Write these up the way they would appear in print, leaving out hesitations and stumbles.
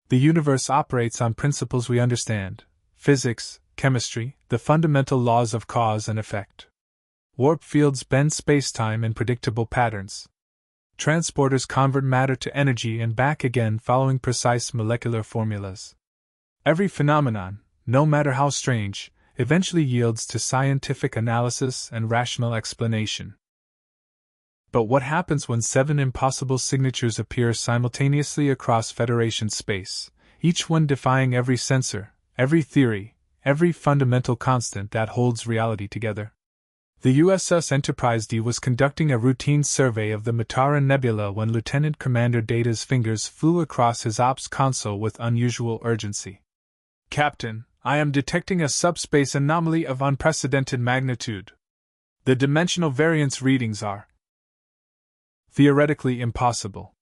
The universe operates on principles we understand: physics, chemistry, the fundamental laws of cause and effect. Warp fields bend spacetime in predictable patterns. Transporters convert matter to energy and back again following precise molecular formulas. Every phenomenon, no matter how strange, eventually yields to scientific analysis and rational explanation. But what happens when 7 impossible signatures appear simultaneously across Federation space, each one defying every sensor, every theory, every fundamental constant that holds reality together? The USS Enterprise D was conducting a routine survey of the Mataran Nebula when Lieutenant Commander Data's fingers flew across his ops console with unusual urgency. "Captain, I am detecting a subspace anomaly of unprecedented magnitude. The dimensional variance readings are theoretically impossible."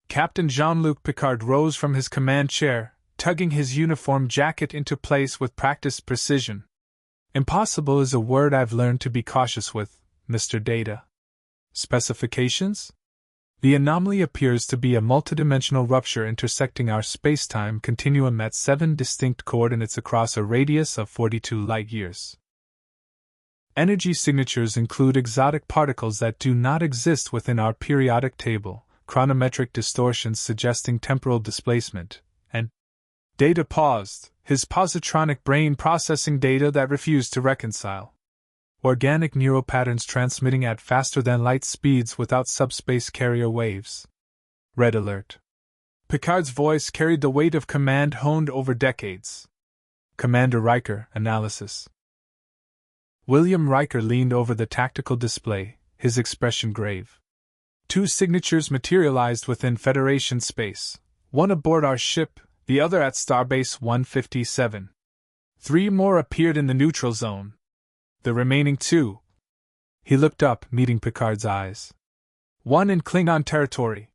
Captain Jean-Luc Picard rose from his command chair, tugging his uniform jacket into place with practiced precision. "Impossible is a word I've learned to be cautious with, Mr. Data. Specifications? The anomaly appears to be a multidimensional rupture intersecting our spacetime continuum at 7 distinct coordinates across a radius of 42 light-years. Energy signatures include exotic particles that do not exist within our periodic table, chronometric distortions suggesting temporal displacement, and..." Data paused, his positronic brain processing data that refused to reconcile. Organic neural patterns transmitting at faster-than-light speeds without subspace carrier waves. Red alert. Picard's voice carried the weight of command honed over decades. "Commander Riker, analysis." William Riker leaned over the tactical display, his expression grave. 2 signatures materialized within Federation space, one aboard our ship, the other at starbase 157. 3 more appeared in the neutral zone. The remaining 2. He looked up, meeting Picard's eyes. 1 in Klingon territory.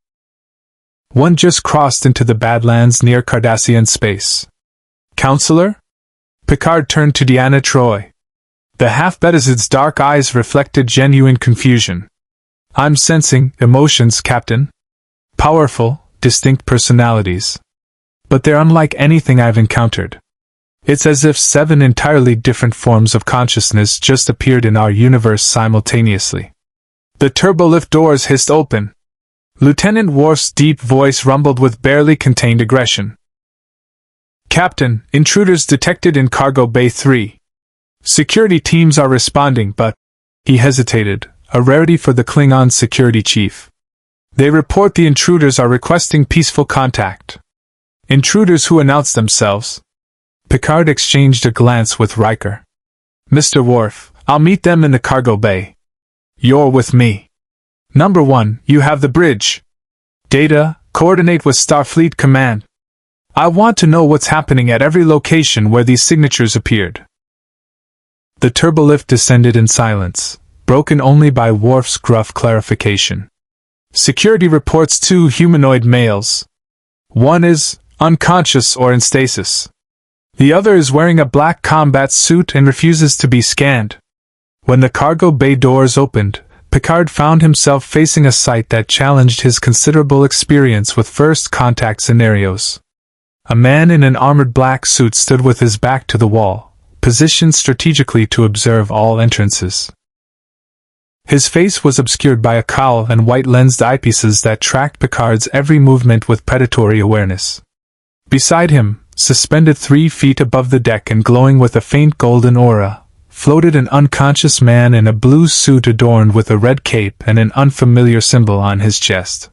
1 just crossed into the Badlands near Cardassian space. "Counselor?" Picard turned to Deanna Troi. The half-Betazid's dark eyes reflected genuine confusion. "I'm sensing emotions, Captain. Powerful, distinct personalities. But they're unlike anything I've encountered. It's as if 7 entirely different forms of consciousness just appeared in our universe simultaneously." The turbolift doors hissed open. Lieutenant Worf's deep voice rumbled with barely contained aggression. "Captain, intruders detected in Cargo Bay 3. Security teams are responding, but..." He hesitated, a rarity for the Klingon security chief. "They report the intruders are requesting peaceful contact." "Intruders who announce themselves?" Picard exchanged a glance with Riker. "Mr. Worf, I'll meet them in the cargo bay. You're with me. Number 1, you have the bridge. Data, coordinate with Starfleet Command. I want to know what's happening at every location where these signatures appeared." The turbolift descended in silence, broken only by Worf's gruff clarification. "Security reports 2 humanoid males. 1 is unconscious or in stasis. The other is wearing a black combat suit and refuses to be scanned." When the cargo bay doors opened, Picard found himself facing a sight that challenged his considerable experience with first contact scenarios. A man in an armored black suit stood with his back to the wall, positioned strategically to observe all entrances. His face was obscured by a cowl and white-lensed eyepieces that tracked Picard's every movement with predatory awareness. Beside him, suspended 3 feet above the deck and glowing with a faint golden aura, floated an unconscious man in a blue suit adorned with a red cape and an unfamiliar symbol on his chest.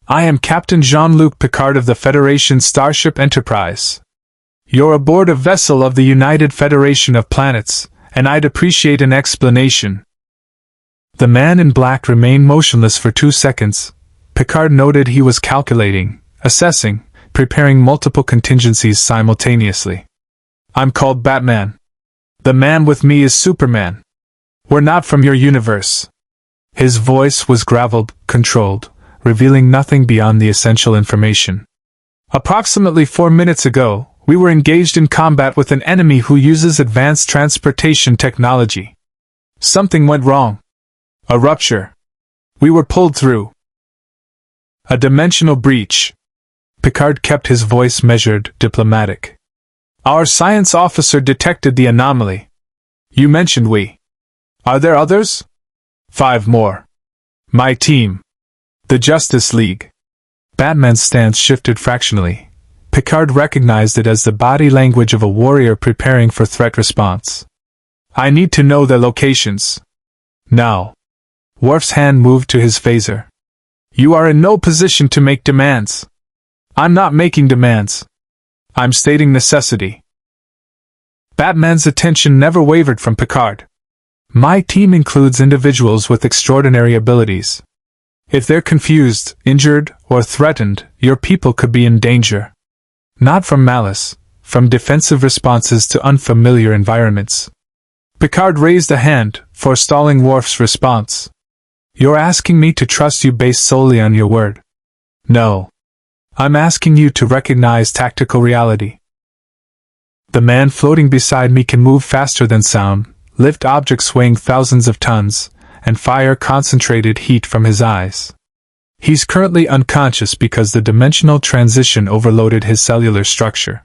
"I am Captain Jean-Luc Picard of the Federation starship Enterprise. You're aboard a vessel of the United Federation of Planets, and I'd appreciate an explanation." The man in black remained motionless for 2 seconds. Picard noted he was calculating, assessing, preparing multiple contingencies simultaneously. "I'm called Batman. The man with me is Superman. We're not from your universe." His voice was graveled, controlled, revealing nothing beyond the essential information. "Approximately 4 minutes ago, we were engaged in combat with an enemy who uses advanced transportation technology. Something went wrong. A rupture. We were pulled through. A dimensional breach." Picard kept his voice measured, diplomatic. Our science officer detected the anomaly. You mentioned we. Are there others? 5 more. My team. The Justice League. Batman's stance shifted fractionally. Picard recognized it as the body language of a warrior preparing for threat response. I need to know their locations. Now. Worf's hand moved to his phaser. You are in no position to make demands. I'm not making demands. I'm stating necessity. Batman's attention never wavered from Picard. My team includes individuals with extraordinary abilities. If they're confused, injured, or threatened, your people could be in danger. Not from malice, from defensive responses to unfamiliar environments. Picard raised a hand, forestalling Worf's response. You're asking me to trust you based solely on your word. No. I'm asking you to recognize tactical reality. The man floating beside me can move faster than sound, lift objects weighing thousands of tons, and fire concentrated heat from his eyes. He's currently unconscious because the dimensional transition overloaded his cellular structure.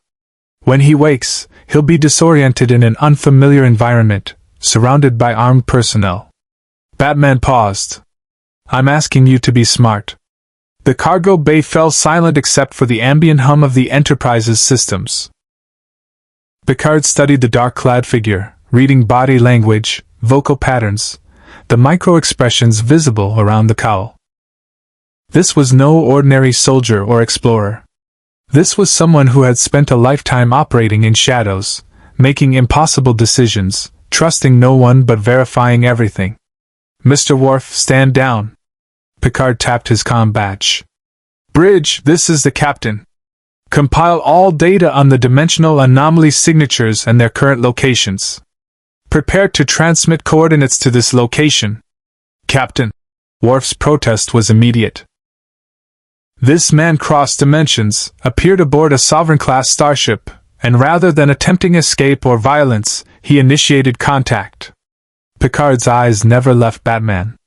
When he wakes, he'll be disoriented in an unfamiliar environment, surrounded by armed personnel. Batman paused. I'm asking you to be smart. The cargo bay fell silent except for the ambient hum of the Enterprise's systems. Picard studied the dark-clad figure, reading body language, vocal patterns, the micro-expressions visible around the cowl. This was no ordinary soldier or explorer. This was someone who had spent a lifetime operating in shadows, making impossible decisions, trusting no one but verifying everything. Mr. Worf, stand down. Picard tapped his comm badge. Bridge, this is the captain. Compile all data on the dimensional anomaly signatures and their current locations. Prepare to transmit coordinates to this location. Captain. Worf's protest was immediate. This man crossed dimensions, appeared aboard a Sovereign-class starship, and rather than attempting escape or violence, he initiated contact. Picard's eyes never left Batman.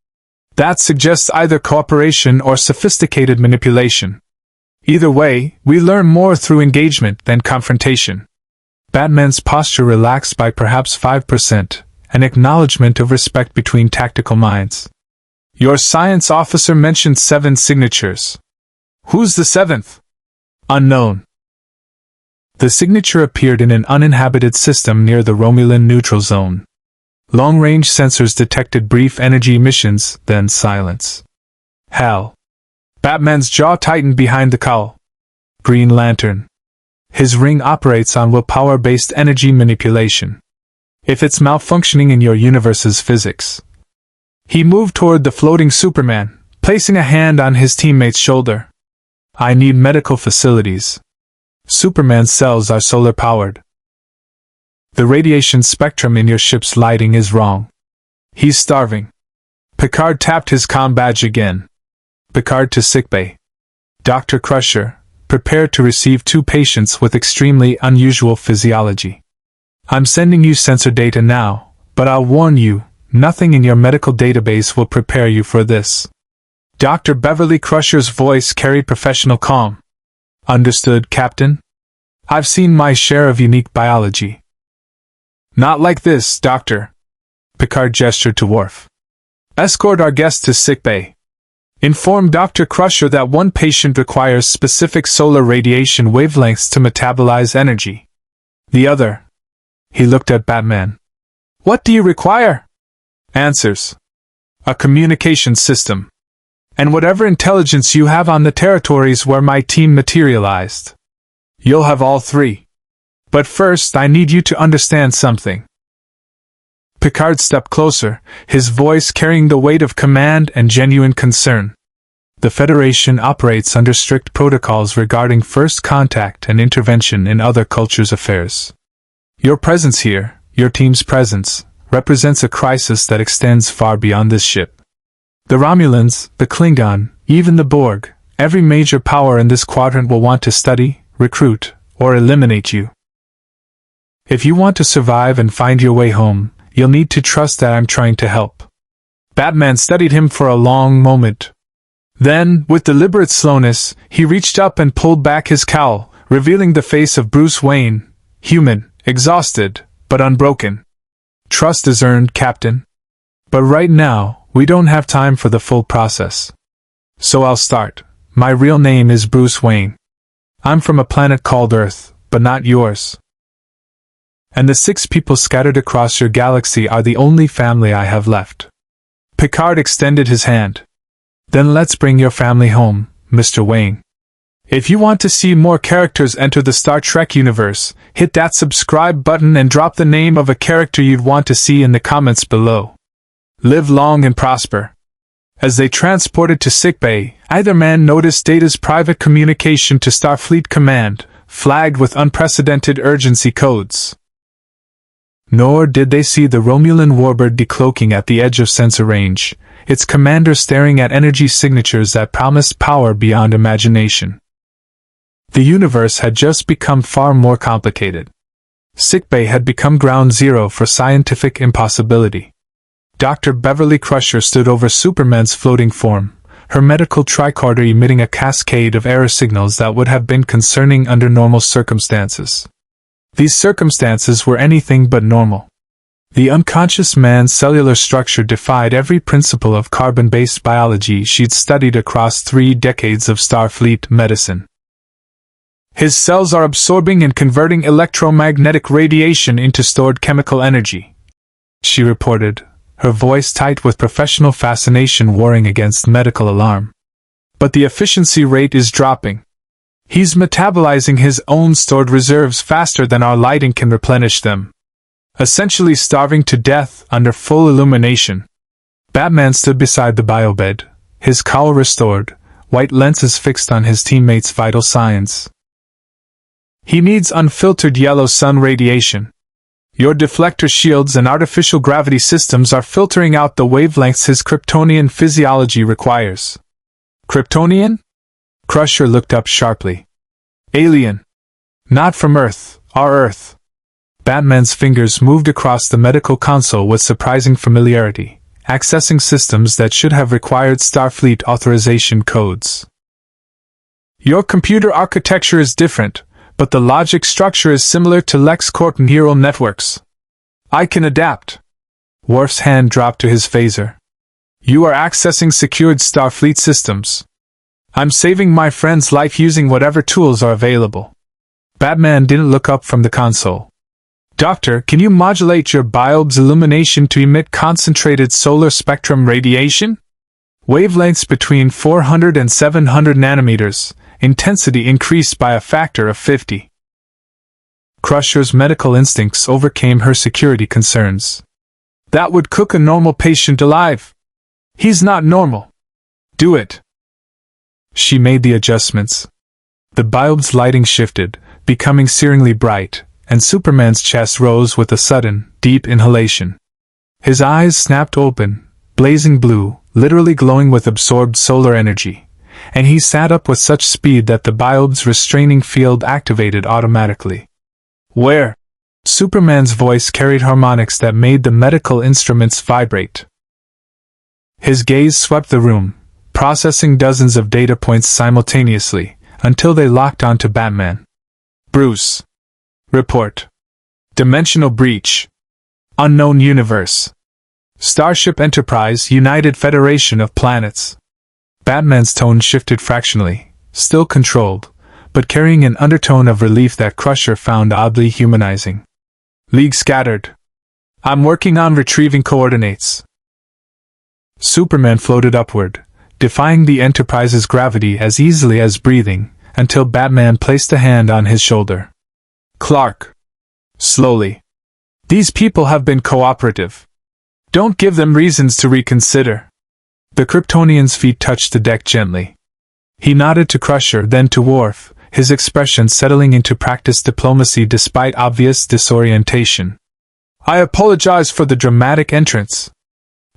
That suggests either cooperation or sophisticated manipulation. Either way, we learn more through engagement than confrontation. Batman's posture relaxed by perhaps 5%, an acknowledgement of respect between tactical minds. Your science officer mentioned 7 signatures. Who's the 7th? Unknown. The signature appeared in an uninhabited system near the Romulan neutral zone. Long-range sensors detected brief energy emissions, then silence. Hal. Batman's jaw tightened behind the cowl. Green Lantern. His ring operates on willpower-based energy manipulation. If it's malfunctioning in your universe's physics. He moved toward the floating Superman, placing a hand on his teammate's shoulder. I need medical facilities. Superman's cells are solar-powered. The radiation spectrum in your ship's lighting is wrong. He's starving. Picard tapped his comm badge again. Picard to sickbay. Dr. Crusher, prepare to receive 2 patients with extremely unusual physiology. I'm sending you sensor data now, but I'll warn you, nothing in your medical database will prepare you for this. Dr. Beverly Crusher's voice carried professional calm. Understood, Captain? I've seen my share of unique biology. Not like this, Doctor. Picard gestured to Worf. Escort our guest to sickbay. Inform Dr. Crusher that 1 patient requires specific solar radiation wavelengths to metabolize energy. The other. He looked at Batman. What do you require? Answers. A communication system. And whatever intelligence you have on the territories where my team materialized. You'll have all 3. But first I need you to understand something. Picard stepped closer, his voice carrying the weight of command and genuine concern. The Federation operates under strict protocols regarding first contact and intervention in other cultures' affairs. Your presence here, your team's presence, represents a crisis that extends far beyond this ship. The Romulans, the Klingon, even the Borg, every major power in this quadrant will want to study, recruit, or eliminate you. If you want to survive and find your way home, you'll need to trust that I'm trying to help. Batman studied him for a long moment. Then, with deliberate slowness, he reached up and pulled back his cowl, revealing the face of Bruce Wayne, human, exhausted, but unbroken. "Trust is earned, Captain. But right now, we don't have time for the full process. So I'll start. My real name is Bruce Wayne. I'm from a planet called Earth, but not yours. And the 6 people scattered across your galaxy are the only family I have left." Picard extended his hand. "Then let's bring your family home, Mr. Wayne. If you want to see more characters enter the Star Trek universe, hit that subscribe button and drop the name of a character you'd want to see in the comments below. Live long and prosper." As they transported to sickbay, either man noticed Data's private communication to Starfleet Command, flagged with unprecedented urgency codes. Nor did they see the Romulan warbird decloaking at the edge of sensor range, its commander staring at energy signatures that promised power beyond imagination. The universe had just become far more complicated. Sickbay had become ground zero for scientific impossibility. Dr. Beverly Crusher stood over Superman's floating form, her medical tricorder emitting a cascade of error signals that would have been concerning under normal circumstances. These circumstances were anything but normal. The unconscious man's cellular structure defied every principle of carbon-based biology she'd studied across 3 decades of Starfleet medicine. "His cells are absorbing and converting electromagnetic radiation into stored chemical energy," she reported, her voice tight with professional fascination warring against medical alarm. "But the efficiency rate is dropping. He's metabolizing his own stored reserves faster than our lighting can replenish them. Essentially starving to death under full illumination." Batman stood beside the biobed, his cowl restored, white lenses fixed on his teammates' vital signs. "He needs unfiltered yellow sun radiation. Your deflector shields and artificial gravity systems are filtering out the wavelengths his Kryptonian physiology requires." "Kryptonian?" Crusher looked up sharply. "Alien. Not from Earth, our Earth." Batman's fingers moved across the medical console with surprising familiarity, accessing systems that should have required Starfleet authorization codes. "Your computer architecture is different, but the logic structure is similar to LexCorp neural networks. I can adapt." Worf's hand dropped to his phaser. "You are accessing secured Starfleet systems. I'm saving my friend's life using whatever tools are available." Batman didn't look up from the console. "Doctor, can you modulate your biob's illumination to emit concentrated solar spectrum radiation? Wavelengths between 400 and 700 nanometers, intensity increased by a factor of 50. Crusher's medical instincts overcame her security concerns. "That would cook a normal patient alive. He's not normal. Do it." She made the adjustments. The biob's lighting shifted, becoming searingly bright, and Superman's chest rose with a sudden, deep inhalation. His eyes snapped open, blazing blue, literally glowing with absorbed solar energy, and he sat up with such speed that the biob's restraining field activated automatically. "Where?" Superman's voice carried harmonics that made the medical instruments vibrate. His gaze swept the room, processing dozens of data points simultaneously, until they locked onto Batman. "Bruce. Report. Dimensional breach. Unknown universe. Starship Enterprise, United Federation of Planets." Batman's tone shifted fractionally, still controlled, but carrying an undertone of relief that Crusher found oddly humanizing. "League scattered. I'm working on retrieving coordinates." Superman floated upward, defying the Enterprise's gravity as easily as breathing, until Batman placed a hand on his shoulder. "Clark." Slowly. "These people have been cooperative. Don't give them reasons to reconsider." The Kryptonian's feet touched the deck gently. He nodded to Crusher, then to Worf, his expression settling into practiced diplomacy despite obvious disorientation. "I apologize for the dramatic entrance.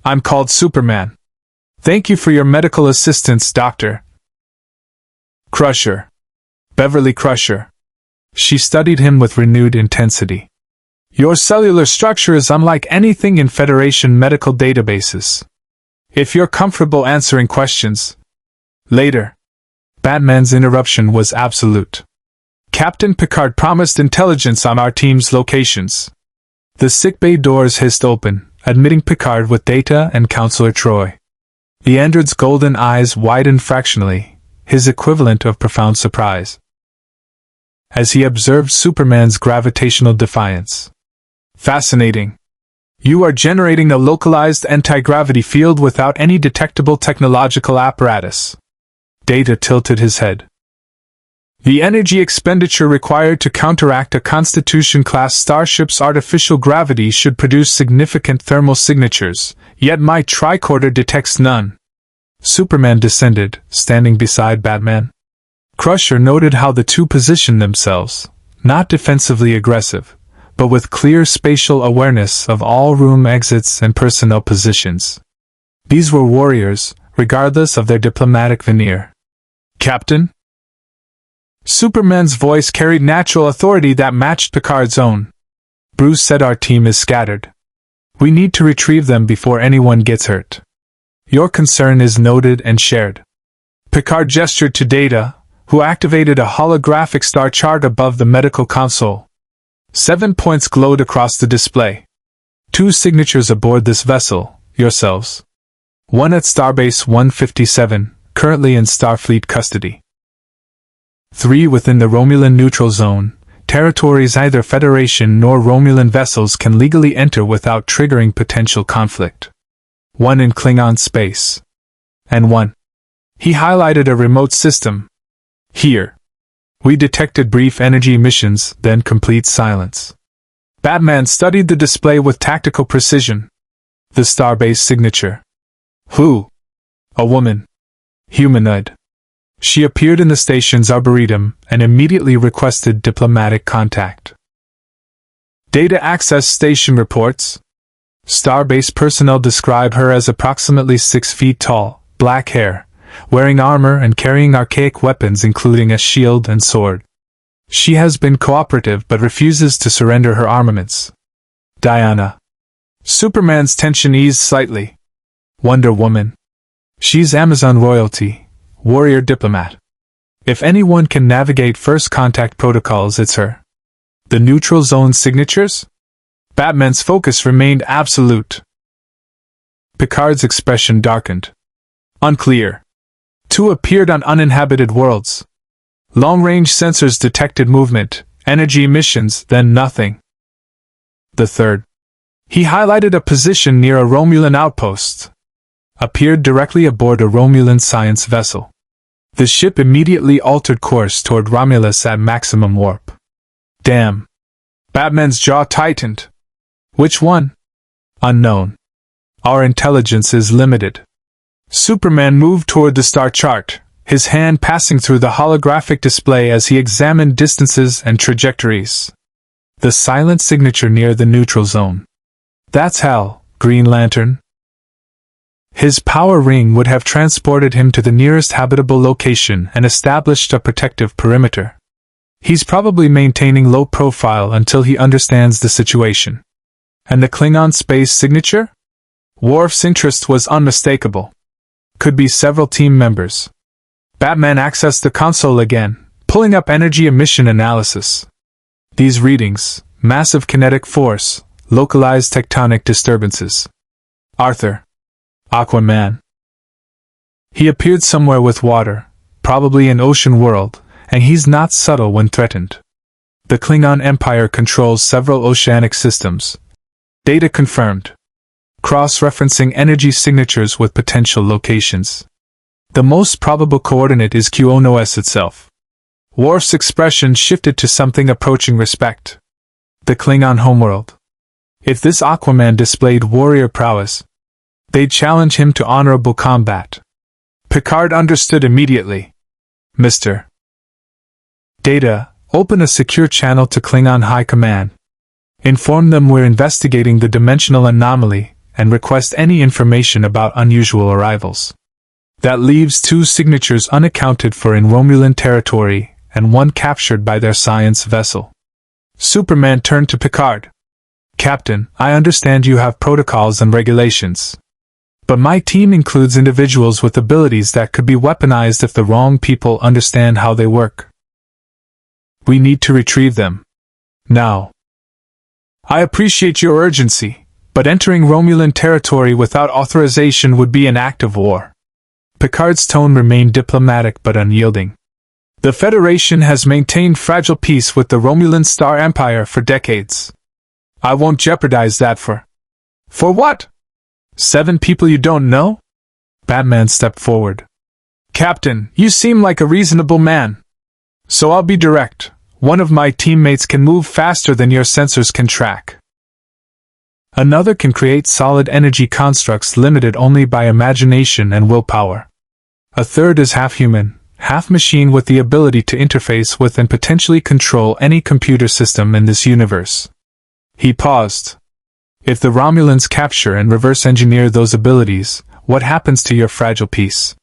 I'm called Superman. Thank you for your medical assistance, Doctor." "Crusher. Beverly Crusher." She studied him with renewed intensity. "Your cellular structure is unlike anything in Federation medical databases. If you're comfortable answering questions." Later. Batman's interruption was absolute. Captain Picard promised intelligence on our team's locations. The sickbay doors hissed open, admitting Picard with Data and Counselor Troy. The android's golden eyes widened fractionally, his equivalent of profound surprise, as he observed Superman's gravitational defiance. Fascinating. You are generating a localized anti-gravity field without any detectable technological apparatus. Data tilted his head. The energy expenditure required to counteract a Constitution-class starship's artificial gravity should produce significant thermal signatures, yet my tricorder detects none. Superman descended, standing beside Batman. Crusher noted how the two positioned themselves, not defensively aggressive, but with clear spatial awareness of all room exits and personnel positions. These were warriors, regardless of their diplomatic veneer. Captain? Superman's voice carried natural authority that matched Picard's own. Bruce said our team is scattered. We need to retrieve them before anyone gets hurt. Your concern is noted and shared. Picard gestured to Data, who activated a holographic star chart above the medical console. 7 points glowed across the display. 2 signatures aboard this vessel, yourselves. One at Starbase 157, currently in Starfleet custody. 3 within the Romulan neutral zone, territories neither Federation nor Romulan vessels can legally enter without triggering potential conflict. 1 in Klingon space. And 1. He highlighted a remote system. Here. We detected brief energy emissions, then complete silence. Batman studied the display with tactical precision. The starbase signature. Who? A woman. Humanoid. She appeared in the station's arboretum and immediately requested diplomatic contact. Data Access Station reports. Starbase personnel describe her as approximately 6 feet tall, black hair, wearing armor and carrying archaic weapons including a shield and sword. She has been cooperative but refuses to surrender her armaments. Diana. Superman's tension eased slightly. Wonder Woman. She's Amazon royalty. Warrior diplomat. If anyone can navigate first contact protocols, it's her. The neutral zone signatures? Batman's focus remained absolute. Picard's expression darkened. Unclear. 2 appeared on uninhabited worlds. Long-range sensors detected movement, energy emissions, then nothing. The 3rd. He highlighted a position near a Romulan outpost. Appeared directly aboard a Romulan science vessel. The ship immediately altered course toward Romulus at maximum warp. Damn. Batman's jaw tightened. Which one? Unknown. Our intelligence is limited. Superman moved toward the star chart, his hand passing through the holographic display as he examined distances and trajectories. The silent signature near the neutral zone. That's Hal, Green Lantern. His power ring would have transported him to the nearest habitable location and established a protective perimeter. He's probably maintaining low profile until he understands the situation. And the Klingon space signature? Worf's interest was unmistakable. Could be several team members. Batman accessed the console again, pulling up energy emission analysis. These readings, massive kinetic force, localized tectonic disturbances. Arthur. Aquaman. He appeared somewhere with water, probably an ocean world, and he's not subtle when threatened. The Klingon Empire controls several oceanic systems. Data confirmed. Cross-referencing energy signatures with potential locations. The most probable coordinate is QoNOS itself. Worf's expression shifted to something approaching respect. The Klingon homeworld. If this Aquaman displayed warrior prowess, they'd challenge him to honorable combat. Picard understood immediately. Mr. Data, open a secure channel to Klingon High Command. Inform them we're investigating the dimensional anomaly, and request any information about unusual arrivals. That leaves 2 signatures unaccounted for in Romulan territory, and 1 captured by their science vessel. Superman turned to Picard. Captain, I understand you have protocols and regulations. But my team includes individuals with abilities that could be weaponized if the wrong people understand how they work. We need to retrieve them. Now. I appreciate your urgency, but entering Romulan territory without authorization would be an act of war. Picard's tone remained diplomatic but unyielding. The Federation has maintained fragile peace with the Romulan Star Empire for decades. I won't jeopardize that for what? 7 people you don't know? Batman stepped forward. Captain, you seem like a reasonable man. So I'll be direct. One of my teammates can move faster than your sensors can track. Another can create solid energy constructs limited only by imagination and willpower. A third is half human, half machine with the ability to interface with and potentially control any computer system in this universe. He paused. If the Romulans capture and reverse engineer those abilities, what happens to your fragile peace?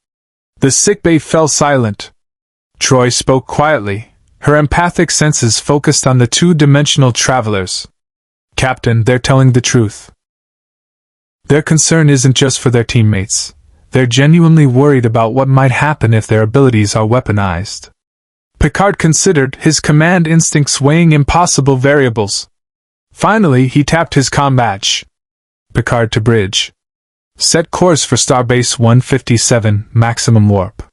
The sickbay fell silent. Troy spoke quietly, her empathic senses focused on the two-dimensional travelers. Captain, they're telling the truth. Their concern isn't just for their teammates. They're genuinely worried about what might happen if their abilities are weaponized. Picard considered, his command instincts weighing impossible variables. Finally, he tapped his comm badge. Picard to bridge. Set course for Starbase 157, maximum warp.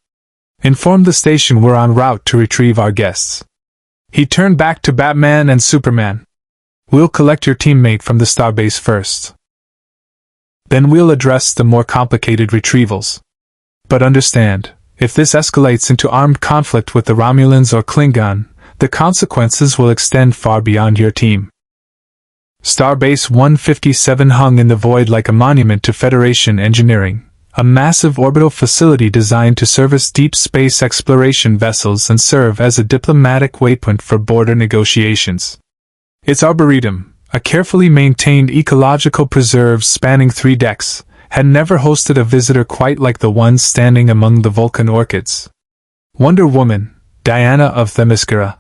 Inform the station we're en route to retrieve our guests. He turned back to Batman and Superman. We'll collect your teammate from the Starbase first. Then we'll address the more complicated retrievals. But understand, if this escalates into armed conflict with the Romulans or Klingon, the consequences will extend far beyond your team. Starbase 157 hung in the void like a monument to Federation engineering, a massive orbital facility designed to service deep space exploration vessels and serve as a diplomatic waypoint for border negotiations. Its arboretum, a carefully maintained ecological preserve spanning 3 decks, had never hosted a visitor quite like the one standing among the Vulcan orchids. Wonder Woman, Diana of Themyscira,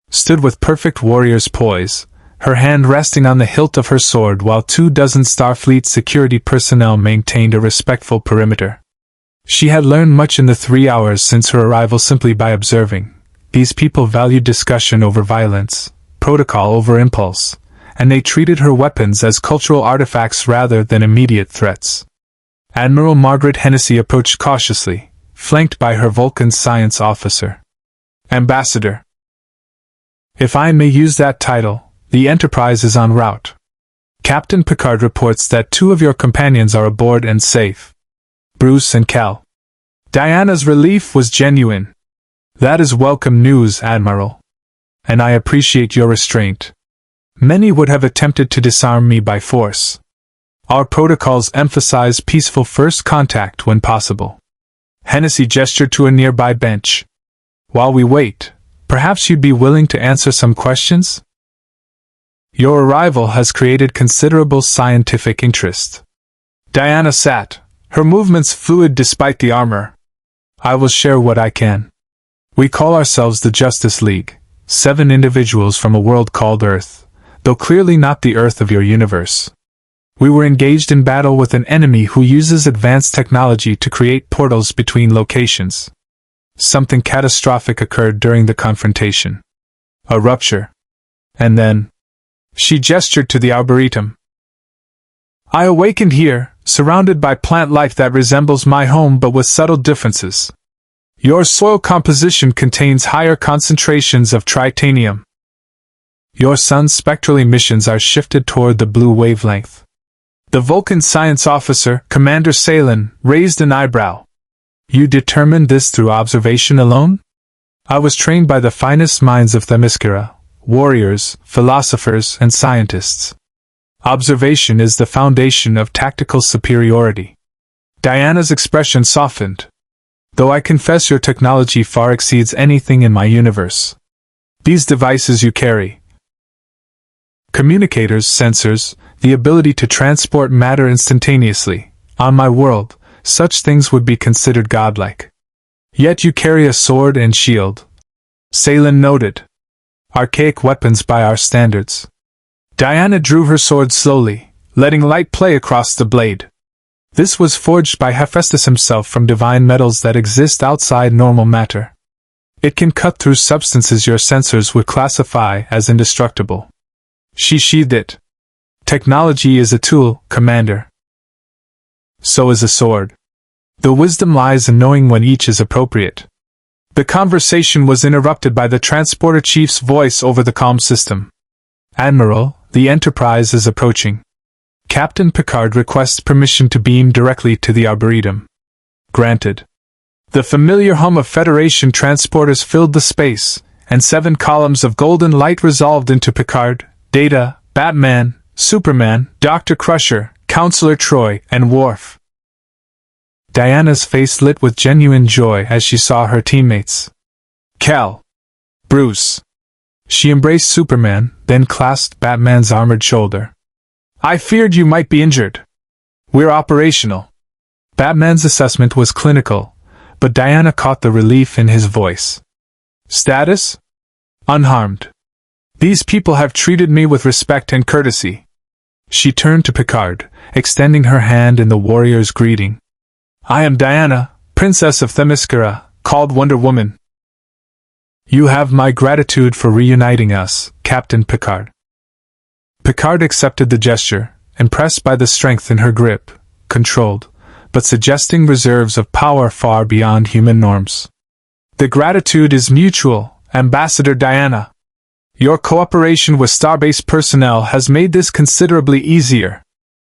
stood with perfect warrior's poise, her hand resting on the hilt of her sword while 24 Starfleet security personnel maintained a respectful perimeter. She had learned much in the 3 hours since her arrival simply by observing. These people valued discussion over violence, protocol over impulse, and they treated her weapons as cultural artifacts rather than immediate threats. Admiral Margaret Hennessy approached cautiously, flanked by her Vulcan science officer. Ambassador. If I may use that title, the Enterprise is en route. Captain Picard reports that 2 of your companions are aboard and safe. Bruce and Cal. Diana's relief was genuine. That is welcome news, Admiral. And I appreciate your restraint. Many would have attempted to disarm me by force. Our protocols emphasize peaceful first contact when possible. Hennessy gestured to a nearby bench. While we wait, perhaps you'd be willing to answer some questions? Your arrival has created considerable scientific interest. Diana sat, her movements fluid despite the armor. I will share what I can. We call ourselves the Justice League, 7 individuals from a world called Earth, though clearly not the Earth of your universe. We were engaged in battle with an enemy who uses advanced technology to create portals between locations. Something catastrophic occurred during the confrontation. A rupture. And then, she gestured to the arboretum. I awakened here, surrounded by plant life that resembles my home but with subtle differences. Your soil composition contains higher concentrations of tritanium. Your sun's spectral emissions are shifted toward the blue wavelength. The Vulcan science officer, Commander Salen, raised an eyebrow. You determined this through observation alone? I was trained by the finest minds of Themyscira. Warriors, philosophers, and scientists. Observation is the foundation of tactical superiority. Diana's expression softened. Though I confess your technology far exceeds anything in my universe. These devices you carry. Communicators, sensors, the ability to transport matter instantaneously. On my world, such things would be considered godlike. Yet you carry a sword and shield. Salen noted. Archaic weapons by our standards. Diana drew her sword slowly, letting light play across the blade. This was forged by Hephaestus himself from divine metals that exist outside normal matter. It can cut through substances your sensors would classify as indestructible. She sheathed it. Technology is a tool, Commander. So is a sword. The wisdom lies in knowing when each is appropriate. The conversation was interrupted by the transporter chief's voice over the comm system. Admiral, the Enterprise is approaching. Captain Picard requests permission to beam directly to the Arboretum. Granted. The familiar hum of Federation transporters filled the space, and 7 columns of golden light resolved into Picard, Data, Batman, Superman, Dr. Crusher, Counselor Troy, and Worf. Diana's face lit with genuine joy as she saw her teammates. Cal. Bruce. She embraced Superman, then clasped Batman's armored shoulder. I feared you might be injured. We're operational. Batman's assessment was clinical, but Diana caught the relief in his voice. Status? Unharmed. These people have treated me with respect and courtesy. She turned to Picard, extending her hand in the warrior's greeting. I am Diana, Princess of Themyscira, called Wonder Woman. You have my gratitude for reuniting us, Captain Picard. Picard accepted the gesture, impressed by the strength in her grip, controlled, but suggesting reserves of power far beyond human norms. The gratitude is mutual, Ambassador Diana. Your cooperation with Starbase personnel has made this considerably easier.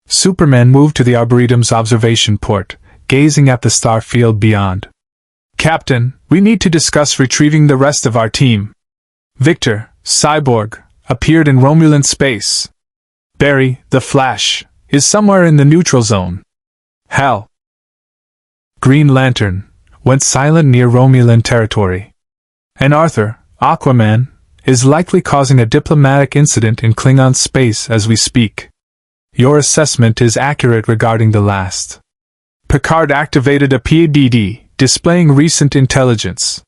Superman moved to the Arboretum's observation port, gazing at the star field beyond. Captain, we need to discuss retrieving the rest of our team. Victor, Cyborg, appeared in Romulan space. Barry, the Flash, is somewhere in the neutral zone. Hal. Green Lantern, went silent near Romulan territory. And Arthur, Aquaman, is likely causing a diplomatic incident in Klingon space as we speak. Your assessment is accurate regarding the last. Picard activated a PADD, displaying recent intelligence.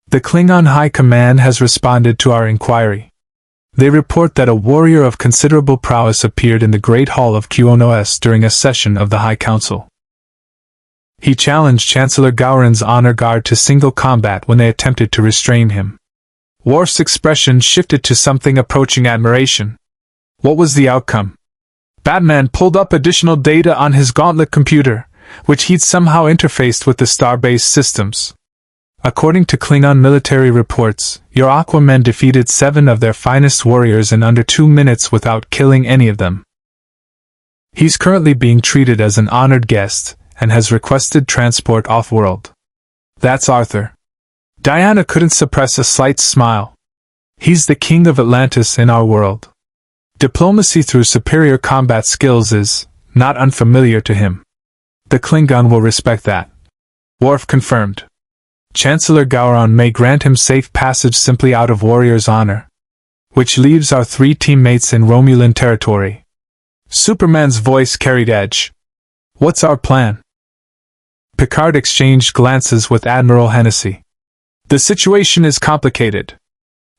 The Klingon High Command has responded to our inquiry. They report that a warrior of considerable prowess appeared in the Great Hall of QNOS during a session of the High Council. He challenged Chancellor Gowron's honor guard to single combat when they attempted to restrain him. Worf's expression shifted to something approaching admiration. What was the outcome? Batman pulled up additional data on his gauntlet computer, which he'd somehow interfaced with the Starbase systems. According to Klingon military reports, your Aquaman defeated 7 of their finest warriors in under 2 minutes without killing any of them. He's currently being treated as an honored guest, and has requested transport off-world. That's Arthur. Diana couldn't suppress a slight smile. He's the king of Atlantis in our world. Diplomacy through superior combat skills is not unfamiliar to him. The Klingon will respect that. Worf confirmed. Chancellor Gowron may grant him safe passage simply out of warrior's honor. Which leaves our 3 teammates in Romulan territory. Superman's voice carried edge. What's our plan? Picard exchanged glances with Admiral Hennessy. The situation is complicated.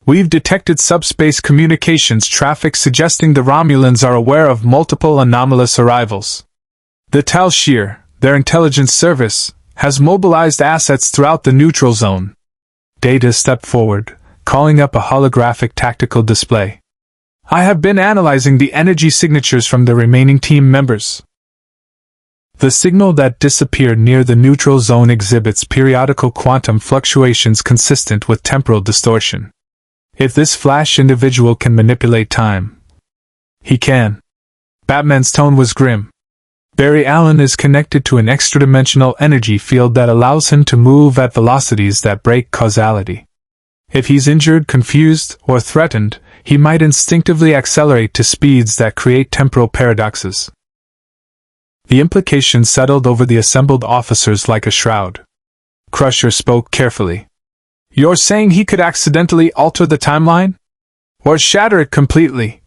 We've detected subspace communications traffic suggesting the Romulans are aware of multiple anomalous arrivals. The Tal Shiar, their intelligence service, has mobilized assets throughout the neutral zone. Data stepped forward, calling up a holographic tactical display. I have been analyzing the energy signatures from the remaining team members. The signal that disappeared near the neutral zone exhibits periodical quantum fluctuations consistent with temporal distortion. If this Flash individual can manipulate time, he can. Batman's tone was grim. Barry Allen is connected to an extra-dimensional energy field that allows him to move at velocities that break causality. If he's injured, confused, or threatened, he might instinctively accelerate to speeds that create temporal paradoxes. The implication settled over the assembled officers like a shroud. Crusher spoke carefully. You're saying he could accidentally alter the timeline? Or shatter it completely?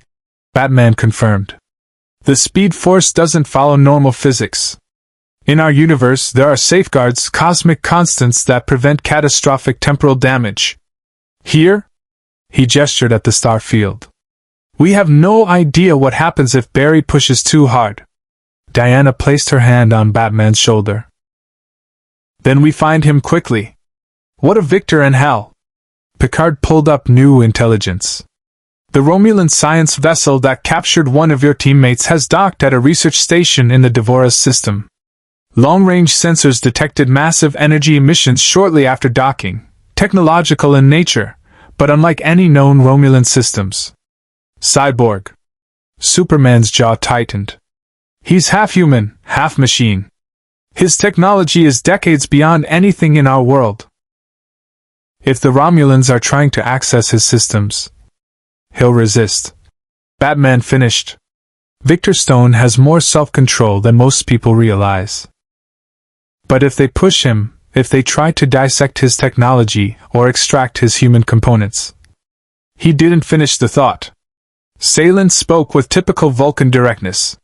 Batman confirmed. The speed force doesn't follow normal physics. In our universe, there are safeguards, cosmic constants that prevent catastrophic temporal damage. Here? He gestured at the star field. We have no idea what happens if Barry pushes too hard. Diana placed her hand on Batman's shoulder. Then we find him quickly. What a victor in hell! Picard pulled up new intelligence. The Romulan science vessel that captured one of your teammates has docked at a research station in the Devora's system. Long-range sensors detected massive energy emissions shortly after docking, technological in nature, but unlike any known Romulan systems. Cyborg. Superman's jaw tightened. He's half human, half machine. His technology is decades beyond anything in our world. If the Romulans are trying to access his systems, he'll resist. Batman finished. Victor Stone has more self-control than most people realize. But if they push him, if they try to dissect his technology or extract his human components. He didn't finish the thought. Salen spoke with typical Vulcan directness.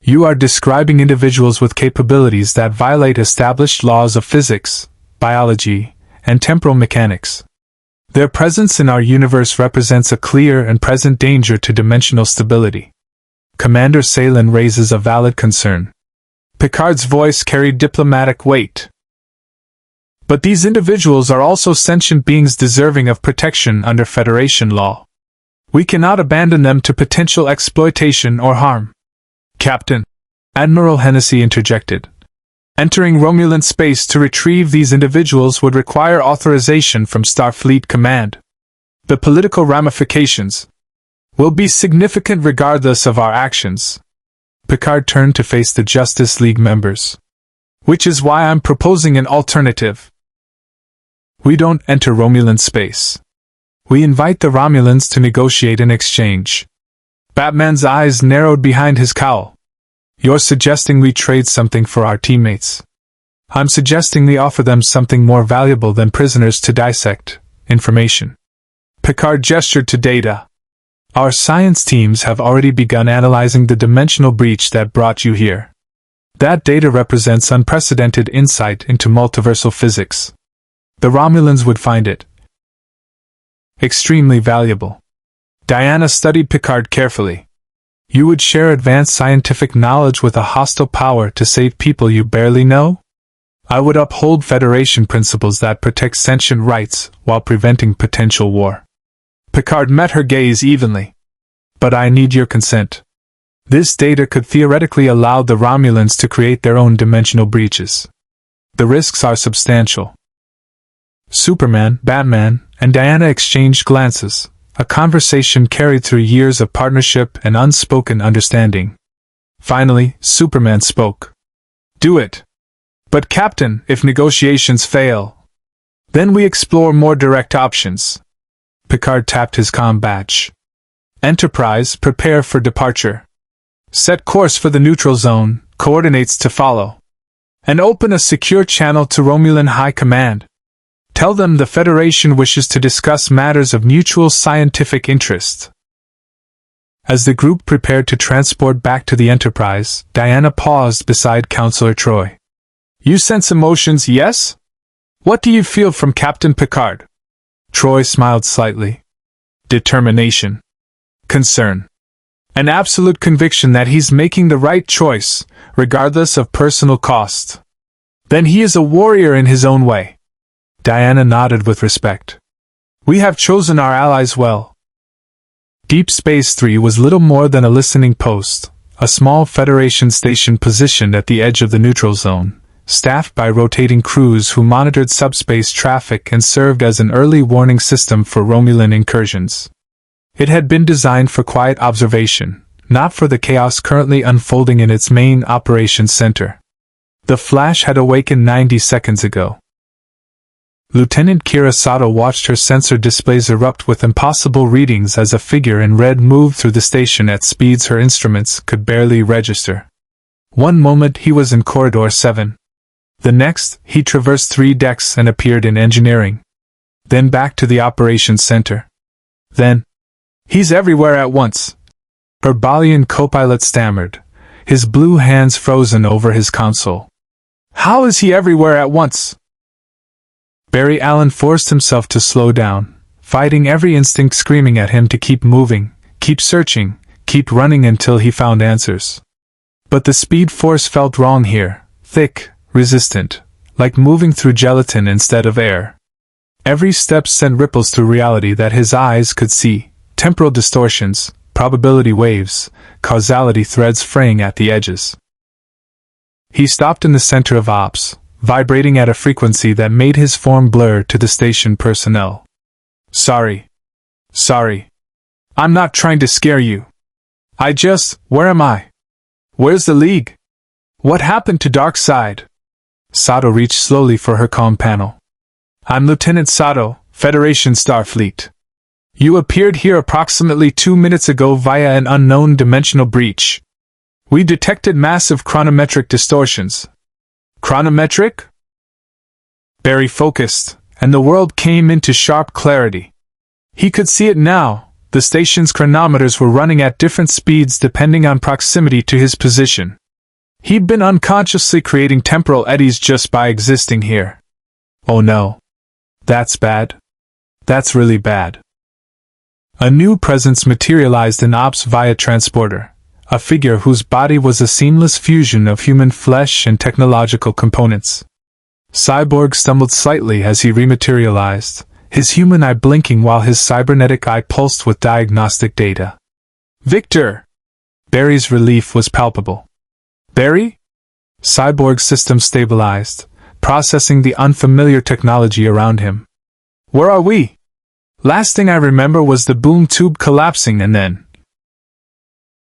You are describing individuals with capabilities that violate established laws of physics, biology, and temporal mechanics. Their presence in our universe represents a clear and present danger to dimensional stability. Commander Salen raises a valid concern. Picard's voice carried diplomatic weight. But these individuals are also sentient beings deserving of protection under Federation law. We cannot abandon them to potential exploitation or harm. Captain, Admiral Hennessy interjected. Entering Romulan space to retrieve these individuals would require authorization from Starfleet Command. The political ramifications will be significant regardless of our actions. Picard turned to face the Justice League members. Which is why I'm proposing an alternative. We don't enter Romulan space. We invite the Romulans to negotiate an exchange. Batman's eyes narrowed behind his cowl. You're suggesting we trade something for our teammates. I'm suggesting we offer them something more valuable than prisoners to dissect, information. Picard gestured to data. Our science teams have already begun analyzing the dimensional breach that brought you here. That data represents unprecedented insight into multiversal physics. The Romulans would find it extremely valuable. Diana studied Picard carefully. You would share advanced scientific knowledge with a hostile power to save people you barely know? I would uphold Federation principles that protect sentient rights while preventing potential war. Picard met her gaze evenly. But I need your consent. This data could theoretically allow the Romulans to create their own dimensional breaches. The risks are substantial. Superman, Batman, and Diana exchanged glances, a conversation carried through years of partnership and unspoken understanding. Finally, Superman spoke. Do it. But Captain, if negotiations fail, then we explore more direct options. Picard tapped his comm badge. Enterprise, prepare for departure. Set course for the neutral zone, coordinates to follow. And open a secure channel to Romulan High Command. Tell them the Federation wishes to discuss matters of mutual scientific interest. As the group prepared to transport back to the Enterprise, Diana paused beside Counselor Troy. You sense emotions, yes? What do you feel from Captain Picard? Troy smiled slightly. Determination. Concern. An absolute conviction that he's making the right choice, regardless of personal cost. Then he is a warrior in his own way. Diana nodded with respect. We have chosen our allies well. Deep Space 3 was little more than a listening post, a small Federation station positioned at the edge of the neutral zone, staffed by rotating crews who monitored subspace traffic and served as an early warning system for Romulan incursions. It had been designed for quiet observation, not for the chaos currently unfolding in its main operations center. The Flash had awakened 90 seconds ago. Lieutenant Kira Sato watched her sensor displays erupt with impossible readings as a figure in red moved through the station at speeds her instruments could barely register. One moment he was in Corridor 7. The next, he traversed 3 decks and appeared in engineering. Then back to the operations center. Then, he's everywhere at once. Her Balian co-pilot stammered, his blue hands frozen over his console. How is he everywhere at once? Barry Allen forced himself to slow down, fighting every instinct screaming at him to keep moving, keep searching, keep running until he found answers. But the speed force felt wrong here, thick, resistant, like moving through gelatin instead of air. Every step sent ripples through reality that his eyes could see, temporal distortions, probability waves, causality threads fraying at the edges. He stopped in the center of ops, vibrating at a frequency that made his form blur to the station personnel. Sorry. I'm not trying to scare you. Where am I? Where's the League? What happened to Dark Side? Sato reached slowly for her comm panel. I'm Lieutenant Sato, Federation Starfleet. You appeared here approximately 2 minutes ago via an unknown dimensional breach. We detected massive chronometric distortions. Chronometric? Barry focused, and the world came into sharp clarity. He could see it now. The station's chronometers were running at different speeds depending on proximity to his position. He'd been unconsciously creating temporal eddies just by existing here. Oh no. That's bad. That's really bad. A new presence materialized in ops via transporter, a figure whose body was a seamless fusion of human flesh and technological components. Cyborg stumbled slightly as he rematerialized, his human eye blinking while his cybernetic eye pulsed with diagnostic data. Victor! Barry's relief was palpable. Barry? Cyborg's system stabilized, processing the unfamiliar technology around him. Where are we? Last thing I remember was the boom tube collapsing and then.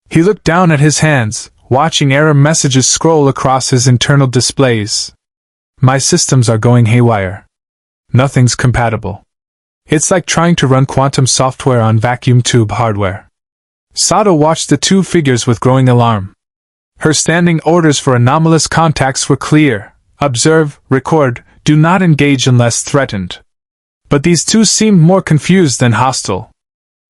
He looked down at his hands, watching error messages scroll across his internal displays. My systems are going haywire. Nothing's compatible. It's like trying to run quantum software on vacuum tube hardware. Sato watched the two figures with growing alarm. Her standing orders for anomalous contacts were clear. Observe, record, do not engage unless threatened. But these two seemed more confused than hostile.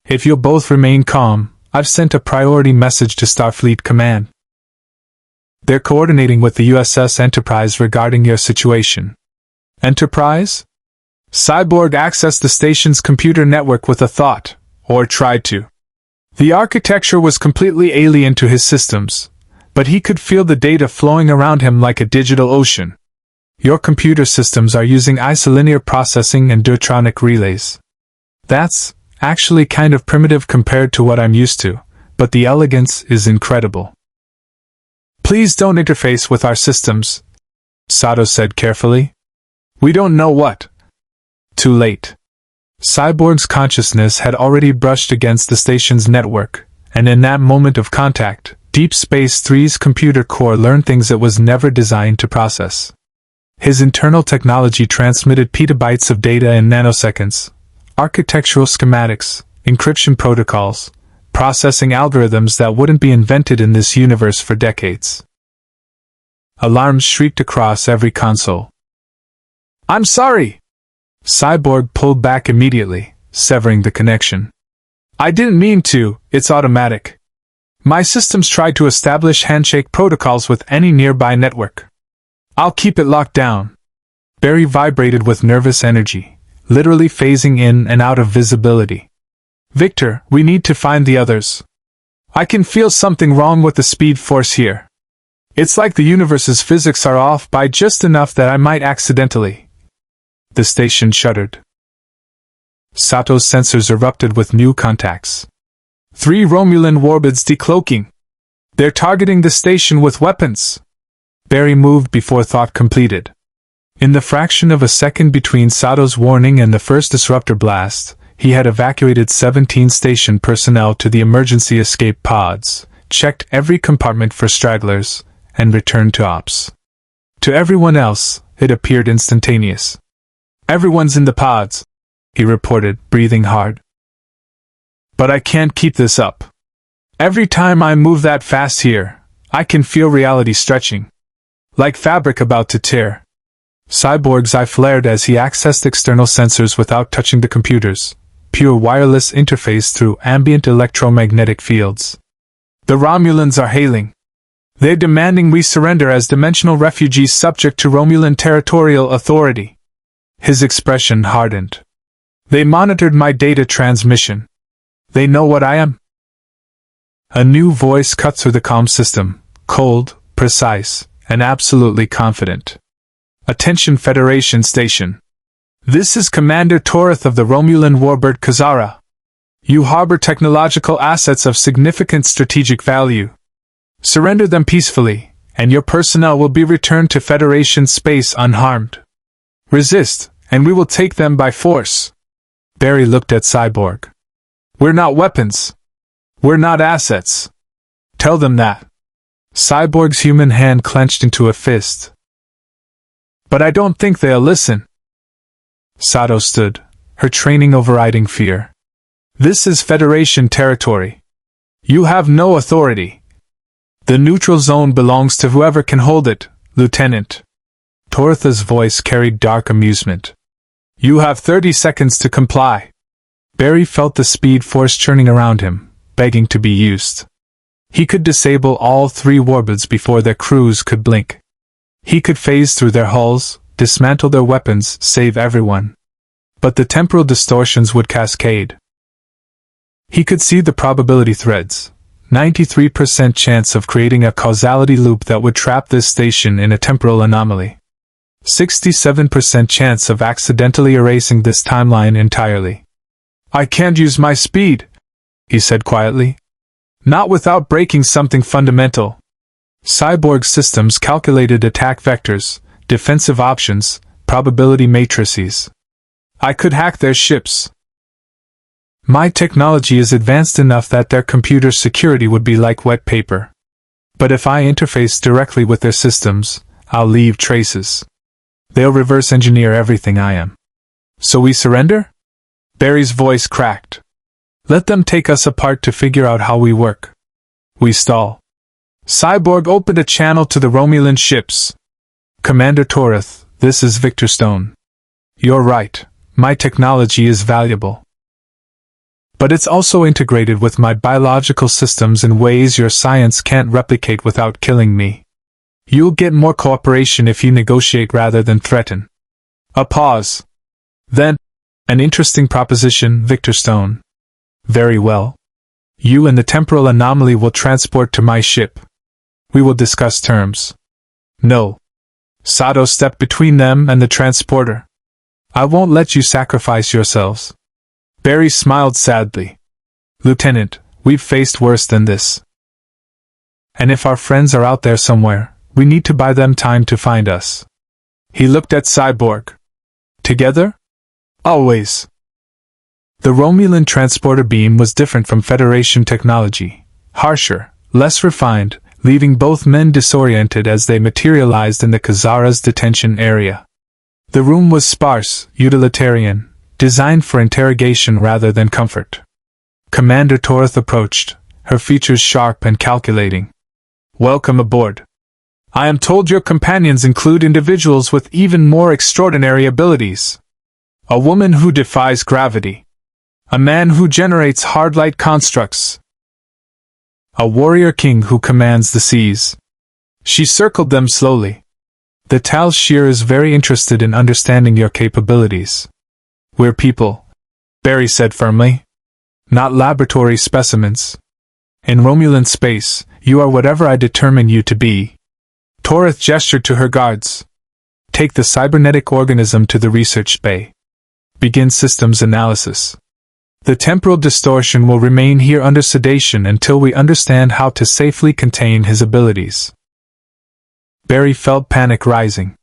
If you'll both remain calm, I've sent a priority message to Starfleet Command. They're coordinating with the USS Enterprise regarding your situation. Enterprise? Cyborg accessed the station's computer network with a thought, or tried to. The architecture was completely alien to his systems, but he could feel the data flowing around him like a digital ocean. Your computer systems are using isolinear processing and deuteronic relays. That's actually kind of primitive compared to what I'm used to, but the elegance is incredible. Please don't interface with our systems, Sato said carefully. We don't know what. Too late. Cyborg's consciousness had already brushed against the station's network, and in that moment of contact, Deep Space Three's computer core learned things it was never designed to process. His internal technology transmitted petabytes of data in nanoseconds, architectural schematics, encryption protocols, processing algorithms that wouldn't be invented in this universe for decades. Alarms shrieked across every console. I'm sorry! Cyborg pulled back immediately, severing the connection. I didn't mean to, it's automatic. My systems tried to establish handshake protocols with any nearby network. I'll keep it locked down. Barry vibrated with nervous energy, literally phasing in and out of visibility. Victor, we need to find the others. I can feel something wrong with the speed force here. It's like the universe's physics are off by just enough that I might accidentally. The station shuddered. Sato's sensors erupted with new contacts. 3 Romulan warbids decloaking. They're targeting the station with weapons. Barry moved before thought completed. In the fraction of a second between Sato's warning and the first disruptor blast, he had evacuated 17 station personnel to the emergency escape pods, checked every compartment for stragglers, and returned to ops. To everyone else, it appeared instantaneous. Everyone's in the pods, he reported, breathing hard. But I can't keep this up. Every time I move that fast here, I can feel reality stretching. Like fabric about to tear. Cyborg's eye flared as he accessed external sensors without touching the computers. Pure wireless interface through ambient electromagnetic fields. The Romulans are hailing. They're demanding we surrender as dimensional refugees subject to Romulan territorial authority. His expression hardened. They monitored my data transmission. They know what I am. A new voice cut through the comm system, cold, precise, and absolutely confident. Attention Federation Station. This is Commander Torith of the Romulan warbird Kazara. You harbor technological assets of significant strategic value. Surrender them peacefully, and your personnel will be returned to Federation space unharmed. Resist, and we will take them by force. Barry looked at Cyborg. We're not weapons. We're not assets. Tell them that. Cyborg's human hand clenched into a fist. But I don't think they'll listen. Sato stood, her training overriding fear. This is Federation territory. You have no authority. The neutral zone belongs to whoever can hold it, Lieutenant. Toritha's voice carried dark amusement. You have 30 seconds to comply. Barry felt the speed force churning around him, begging to be used. He could disable all 3 warbirds before their crews could blink. He could phase through their hulls, dismantle their weapons, save everyone. But the temporal distortions would cascade. He could see the probability threads. 93% chance of creating a causality loop that would trap this station in a temporal anomaly. 67% chance of accidentally erasing this timeline entirely. I can't use my speed, he said quietly. Not without breaking something fundamental. Cyborg systems calculated attack vectors, defensive options, probability matrices. I could hack their ships. My technology is advanced enough that their computer security would be like wet paper. But if I interface directly with their systems, I'll leave traces. They'll reverse engineer everything I am. So we surrender? Barry's voice cracked. Let them take us apart to figure out how we work. We stall. Cyborg opened a channel to the Romulan ships. Commander Torith, this is Victor Stone. You're right, my technology is valuable. But it's also integrated with my biological systems in ways your science can't replicate without killing me. You'll get more cooperation if you negotiate rather than threaten. A pause. Then, an interesting proposition, Victor Stone. Very well. You and the temporal anomaly will transport to my ship. We will discuss terms. No. Sato stepped between them and the transporter. I won't let you sacrifice yourselves. Barry smiled sadly. Lieutenant, we've faced worse than this. And if our friends are out there somewhere, we need to buy them time to find us. He looked at Cyborg. Together? Always. The Romulan transporter beam was different from Federation technology, harsher, less refined, leaving both men disoriented as they materialized in the Kazara's detention area. The room was sparse, utilitarian, designed for interrogation rather than comfort. Commander Torith approached, her features sharp and calculating. Welcome aboard. I am told your companions include individuals with even more extraordinary abilities. A woman who defies gravity. A man who generates hard light constructs. A warrior king who commands the seas. She circled them slowly. The Tal Shir is very interested in understanding your capabilities. We're people, Barry said firmly. Not laboratory specimens. In Romulan space, you are whatever I determine you to be. Torith gestured to her guards. Take the cybernetic organism to the research bay. Begin systems analysis. The temporal distortion will remain here under sedation until we understand how to safely contain his abilities. Barry felt panic rising.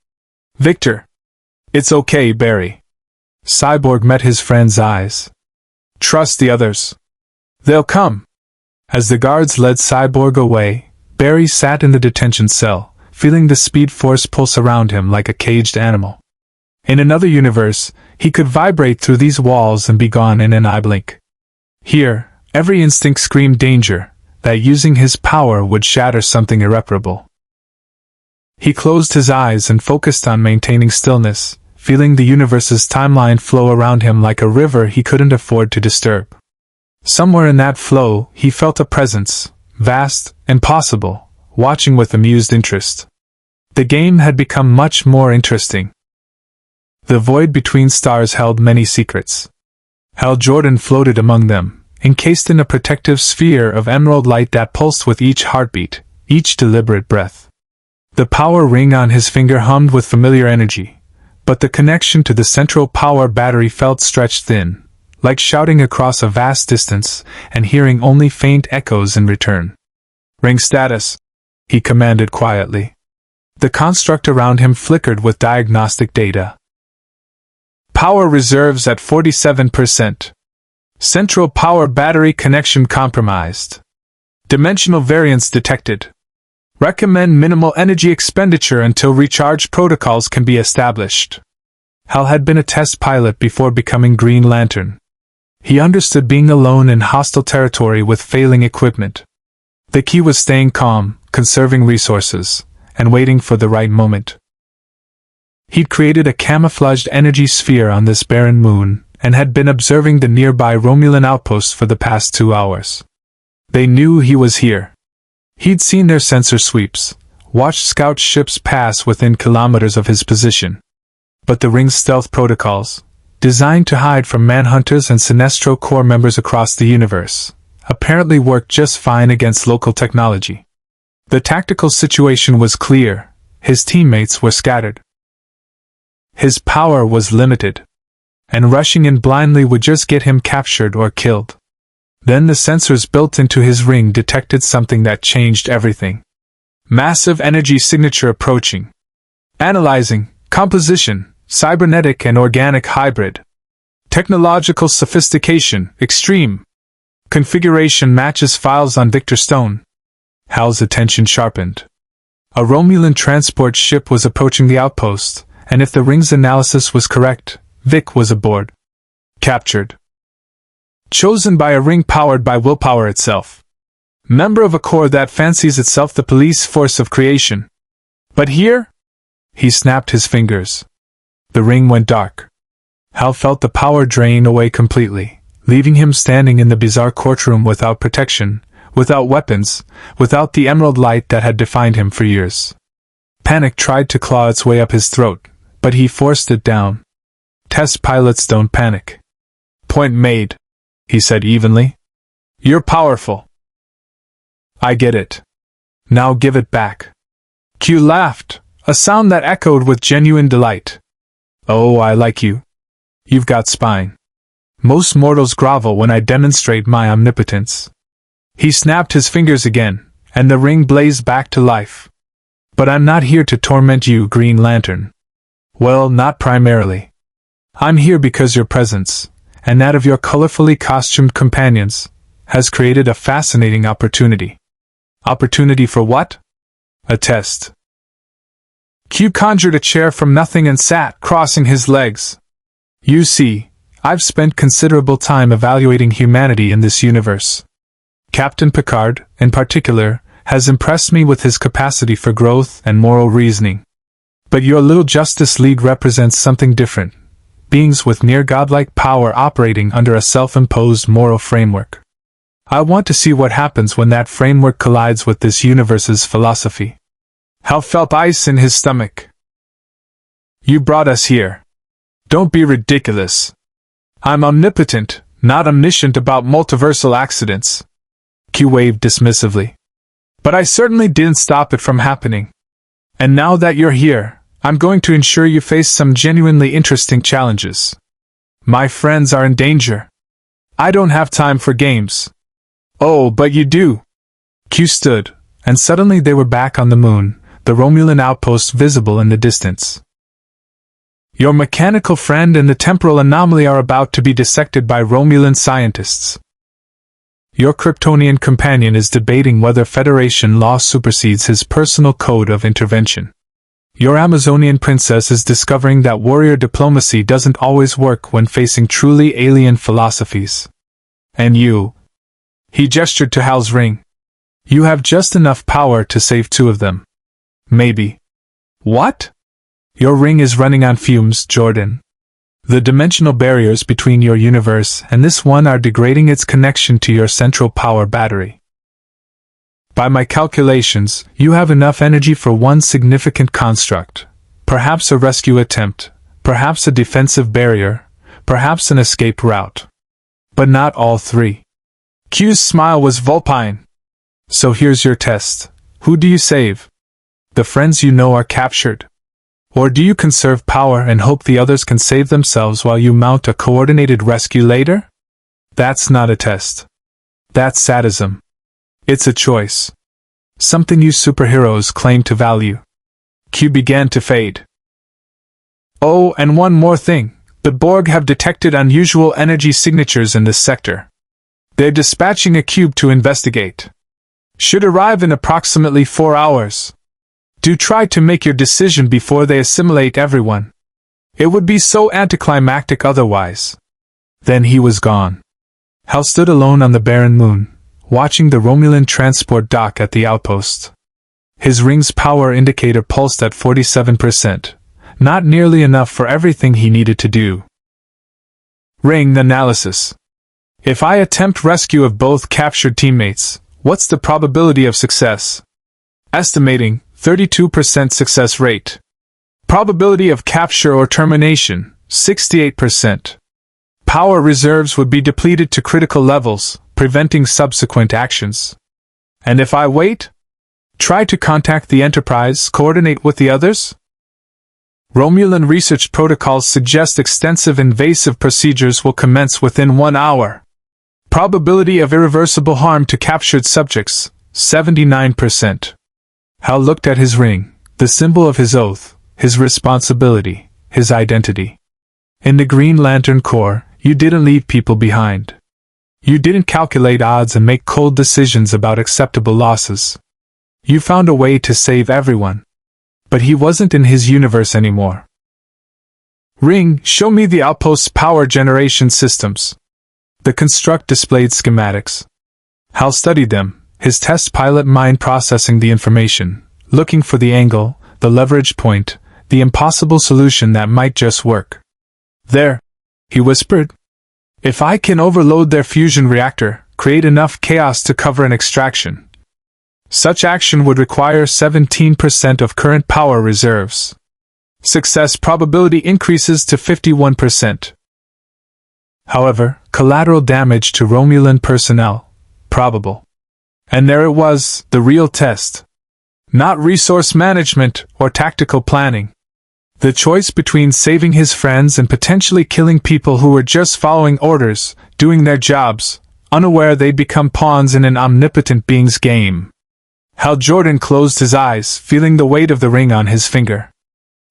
Victor! It's okay, Barry. Cyborg met his friend's eyes. Trust the others. They'll come. As the guards led Cyborg away, Barry sat in the detention cell, feeling the speed force pulse around him like a caged animal. In another universe, he could vibrate through these walls and be gone in an eye blink. Here, every instinct screamed danger, that using his power would shatter something irreparable. He closed his eyes and focused on maintaining stillness, feeling the universe's timeline flow around him like a river he couldn't afford to disturb. Somewhere in that flow, he felt a presence, vast, impossible, watching with amused interest. The game had become much more interesting. The void between stars held many secrets. Hal Jordan floated among them, encased in a protective sphere of emerald light that pulsed with each heartbeat, each deliberate breath. The power ring on his finger hummed with familiar energy, but the connection to the central power battery felt stretched thin, like shouting across a vast distance and hearing only faint echoes in return. "Ring status," he commanded quietly. The construct around him flickered with diagnostic data. "Power reserves at 47%. Central power battery connection compromised. Dimensional variance detected. Recommend minimal energy expenditure until recharge protocols can be established." Hal had been a test pilot before becoming Green Lantern. He understood being alone in hostile territory with failing equipment. The key was staying calm, conserving resources, and waiting for the right moment. He'd created a camouflaged energy sphere on this barren moon, and had been observing the nearby Romulan outposts for the past 2 hours. They knew he was here. He'd seen their sensor sweeps, watched scout ships pass within kilometers of his position. But the ring's stealth protocols, designed to hide from Manhunters and Sinestro Corps members across the universe, apparently worked just fine against local technology. The tactical situation was clear. His teammates were scattered. His power was limited, and rushing in blindly would just get him captured or killed. Then the sensors built into his ring detected something that changed everything. Massive energy signature approaching. Analyzing, composition, cybernetic and organic hybrid. Technological sophistication, extreme. Configuration matches files on Victor Stone. Hal's attention sharpened. A Romulan transport ship was approaching the outpost, and if the ring's analysis was correct, Vic was aboard. Captured. Chosen by a ring powered by willpower itself. Member of a corps that fancies itself the police force of creation. But here? He snapped his fingers. The ring went dark. Hal felt the power drain away completely, leaving him standing in the bizarre courtroom without protection, without weapons, without the emerald light that had defined him for years. Panic tried to claw its way up his throat, but he forced it down. Test pilots don't panic. "Point made," he said evenly. "You're powerful. I get it. Now give it back." Q laughed, a sound that echoed with genuine delight. "Oh, I like you. You've got spine. Most mortals grovel when I demonstrate my omnipotence." He snapped his fingers again, and the ring blazed back to life. "But I'm not here to torment you, Green Lantern. Well, not primarily. I'm here because your presence, and that of your colorfully costumed companions, has created a fascinating opportunity." "Opportunity for what?" "A test." Q conjured a chair from nothing and sat, crossing his legs. "You see, I've spent considerable time evaluating humanity in this universe. Captain Picard, in particular, has impressed me with his capacity for growth and moral reasoning. But your little Justice League represents something different. Beings with near-godlike power operating under a self-imposed moral framework. I want to see what happens when that framework collides with this universe's philosophy." Hal felt ice in his stomach. "You brought us here. Don't be ridiculous. I'm omnipotent, not omniscient about multiversal accidents." Q waved dismissively. "But I certainly didn't stop it from happening. And now that you're here, I'm going to ensure you face some genuinely interesting challenges. My friends are in danger. I don't have time for games." "Oh, but you do." Q stood, and suddenly they were back on the moon, the Romulan outpost visible in the distance. "Your mechanical friend and the temporal anomaly are about to be dissected by Romulan scientists. Your Kryptonian companion is debating whether Federation law supersedes his personal code of intervention. Your Amazonian princess is discovering that warrior diplomacy doesn't always work when facing truly alien philosophies. And you," he gestured to Hal's ring, "you have just enough power to save 2 of them. Maybe." "What?" "Your ring is running on fumes, Jordan. The dimensional barriers between your universe and this one are degrading its connection to your central power battery. By my calculations, you have enough energy for one significant construct, perhaps a rescue attempt, perhaps a defensive barrier, perhaps an escape route. But not all 3. Q's smile was vulpine. "So here's your test. Who do you save? The friends you know are captured? Or do you conserve power and hope the others can save themselves while you mount a coordinated rescue later? That's not a test. That's sadism. It's a choice. Something you superheroes claim to value. Q began to fade. Oh, and one more thing. The Borg have detected unusual energy signatures in this sector. They're dispatching a cube to investigate. Should arrive in approximately 4 hours. Do try to make your decision before they assimilate everyone. It would be so anticlimactic otherwise. Then he was gone. Hal stood alone on the barren moon, watching the Romulan transport dock at the outpost. His ring's power indicator pulsed at 47%, not nearly enough for everything he needed to do. Ring analysis. If I attempt rescue of both captured teammates, what's the probability of success? Estimating 32% success rate. Probability of capture or termination, 68%. Power reserves would be depleted to critical levels, preventing subsequent actions. And if I wait? Try to contact the Enterprise, coordinate with the others? Romulan research protocols suggest extensive invasive procedures will commence within 1 hour. Probability of irreversible harm to captured subjects, 79%. Hal looked at his ring, the symbol of his oath, his responsibility, his identity. In the Green Lantern Corps, you didn't leave people behind. You didn't calculate odds and make cold decisions about acceptable losses. You found a way to save everyone. But he wasn't in his universe anymore. Ring, show me the outpost's power generation systems. The construct displayed schematics. Hal studied them, his test pilot mind processing the information, looking for the angle, the leverage point, the impossible solution that might just work. There, he whispered. If I can overload their fusion reactor, create enough chaos to cover an extraction. Such action would require 17% of current power reserves. Success probability increases to 51%. However, collateral damage to Romulan personnel, probable. And there it was, the real test. Not resource management or tactical planning. The choice between saving his friends and potentially killing people who were just following orders, doing their jobs, unaware they'd become pawns in an omnipotent being's game. Hal Jordan closed his eyes, feeling the weight of the ring on his finger.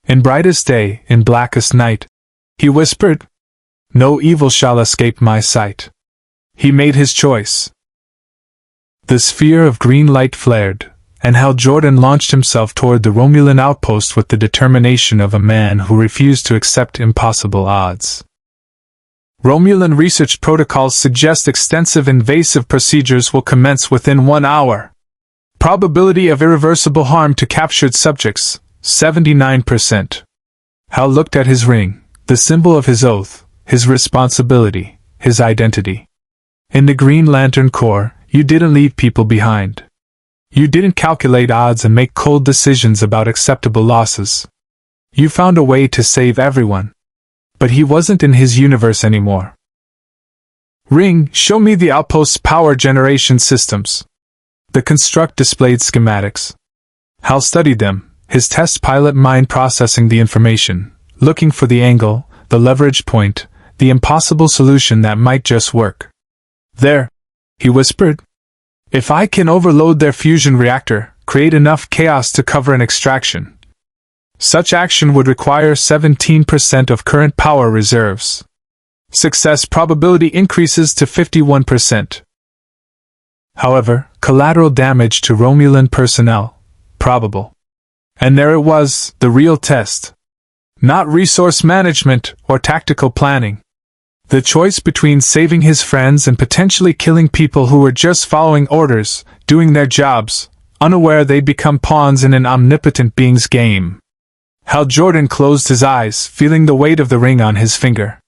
In brightest day, in blackest night, he whispered, no evil shall escape my sight. He made his choice. The sphere of green light flared, and Hal Jordan launched himself toward the Romulan outpost with the determination of a man who refused to accept impossible odds. Romulan research protocols suggest extensive invasive procedures will commence within 1 hour. Probability of irreversible harm to captured subjects, 79%. Hal looked at his ring, the symbol of his oath, his responsibility, his identity. In the Green Lantern Corps, you didn't leave people behind. You didn't calculate odds and make cold decisions about acceptable losses. You found a way to save everyone. But he wasn't in his universe anymore. Ring, show me the outpost's power generation systems. The construct displayed schematics. Hal studied them, his test pilot mind processing the information, looking for the angle, the leverage point, the impossible solution that might just work. There, he whispered. If I can overload their fusion reactor, create enough chaos to cover an extraction. Such action would require 17% of current power reserves. Success probability increases to 51%. However, collateral damage to Romulan personnel, probable. And there it was, the real test. Not resource management or tactical planning. The choice between saving his friends and potentially killing people who were just following orders, doing their jobs, unaware they'd become pawns in an omnipotent being's game. Hal Jordan closed his eyes, feeling the weight of the ring on his finger.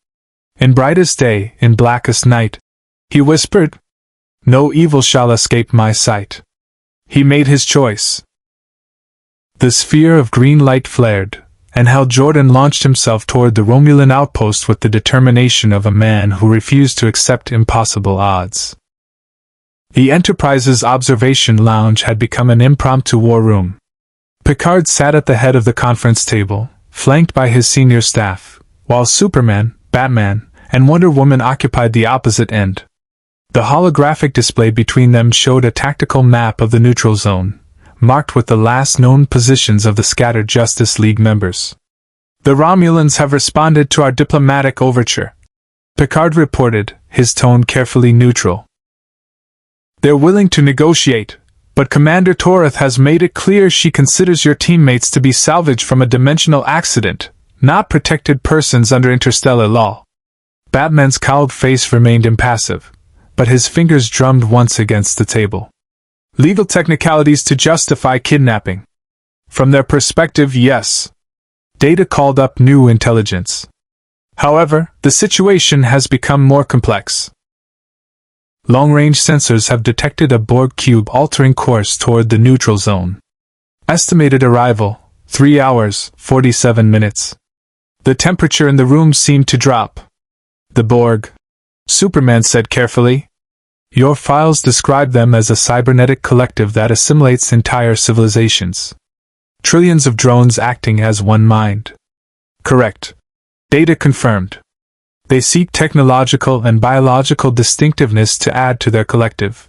In brightest day, in blackest night, he whispered, no evil shall escape my sight. He made his choice. The sphere of green light flared, and Hal Jordan launched himself toward the Romulan outpost with the determination of a man who refused to accept impossible odds. The Enterprise's observation lounge had become an impromptu war room. Picard sat at the head of the conference table, flanked by his senior staff, while Superman, Batman, and Wonder Woman occupied the opposite end. The holographic display between them showed a tactical map of the neutral zone, marked with the last known positions of the scattered Justice League members. "The Romulans have responded to our diplomatic overture," Picard reported, his tone carefully neutral. "They're willing to negotiate, but Commander Torith has made it clear she considers your teammates to be salvage from a dimensional accident, not protected persons under interstellar law." Batman's cowled face remained impassive, but his fingers drummed once against the table. "Legal technicalities to justify kidnapping. From their perspective, yes. Data called up new intelligence. However, the situation has become more complex. Long-range sensors have detected a Borg cube altering course toward the neutral zone. Estimated arrival, 3 hours, 47 minutes. The temperature in the room seemed to drop. The Borg," Superman said carefully. "Your files describe them as a cybernetic collective that assimilates entire civilizations. Trillions of drones acting as one mind." "Correct. Data confirmed. They seek technological and biological distinctiveness to add to their collective.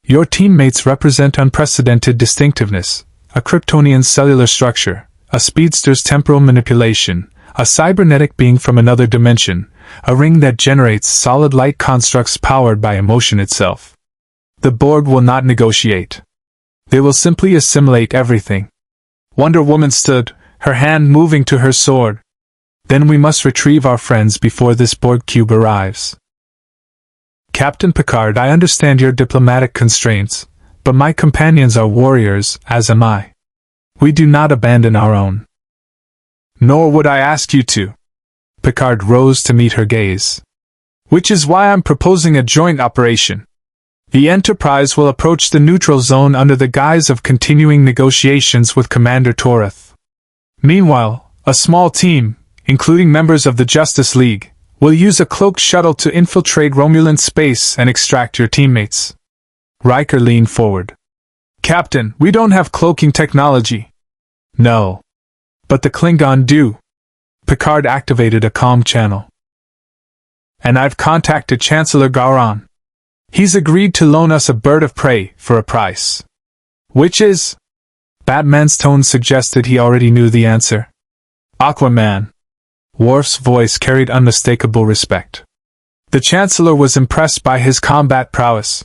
Your teammates represent unprecedented distinctiveness, a Kryptonian cellular structure, a speedster's temporal manipulation, a cybernetic being from another dimension, a ring that generates solid light constructs powered by emotion itself. The Borg will not negotiate. They will simply assimilate everything." Wonder Woman stood, her hand moving to her sword. "Then we must retrieve our friends before this Borg cube arrives." "Captain Picard, I understand your diplomatic constraints, but my companions are warriors, as am I. We do not abandon our own." "Nor would I ask you to." Picard rose to meet her gaze. "Which is why I'm proposing a joint operation. The Enterprise will approach the neutral zone under the guise of continuing negotiations with Commander Torith. Meanwhile, a small team, including members of the Justice League, will use a cloaked shuttle to infiltrate Romulan space and extract your teammates." Riker leaned forward. "Captain, we don't have cloaking technology." "No. But the Klingon do." Picard activated a comm channel. "And I've contacted Chancellor Gowron. He's agreed to loan us a bird of prey for a price." "Which is?" Batman's tone suggested he already knew the answer. "Aquaman." Worf's voice carried unmistakable respect. "The Chancellor was impressed by his combat prowess.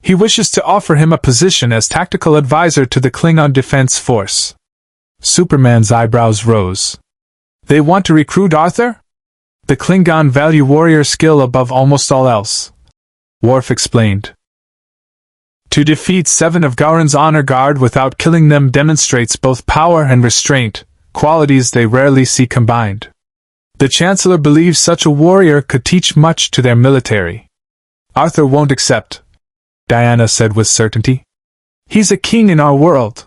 He wishes to offer him a position as tactical advisor to the Klingon Defense Force." Superman's eyebrows rose. "They want to recruit Arthur? The Klingon value warrior skill above almost all else," Worf explained. "To defeat 7 of Gowron's honor guard without killing them demonstrates both power and restraint, qualities they rarely see combined. The Chancellor believes such a warrior could teach much to their military." "Arthur won't accept," Diana said with certainty. "He's a king in our world.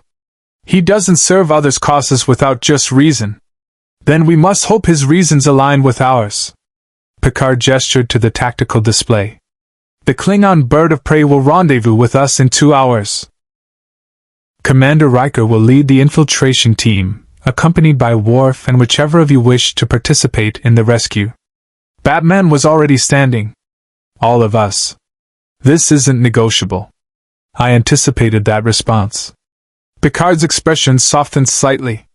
He doesn't serve others' causes without just reason. Then we must hope his reasons align with ours." Picard gestured to the tactical display. "The Klingon bird of prey will rendezvous with us in 2 hours. Commander Riker will lead the infiltration team, accompanied by Worf and whichever of you wish to participate in the rescue." Batman was already standing. "All of us. This isn't negotiable." I anticipated that response. Picard's expression softened slightly.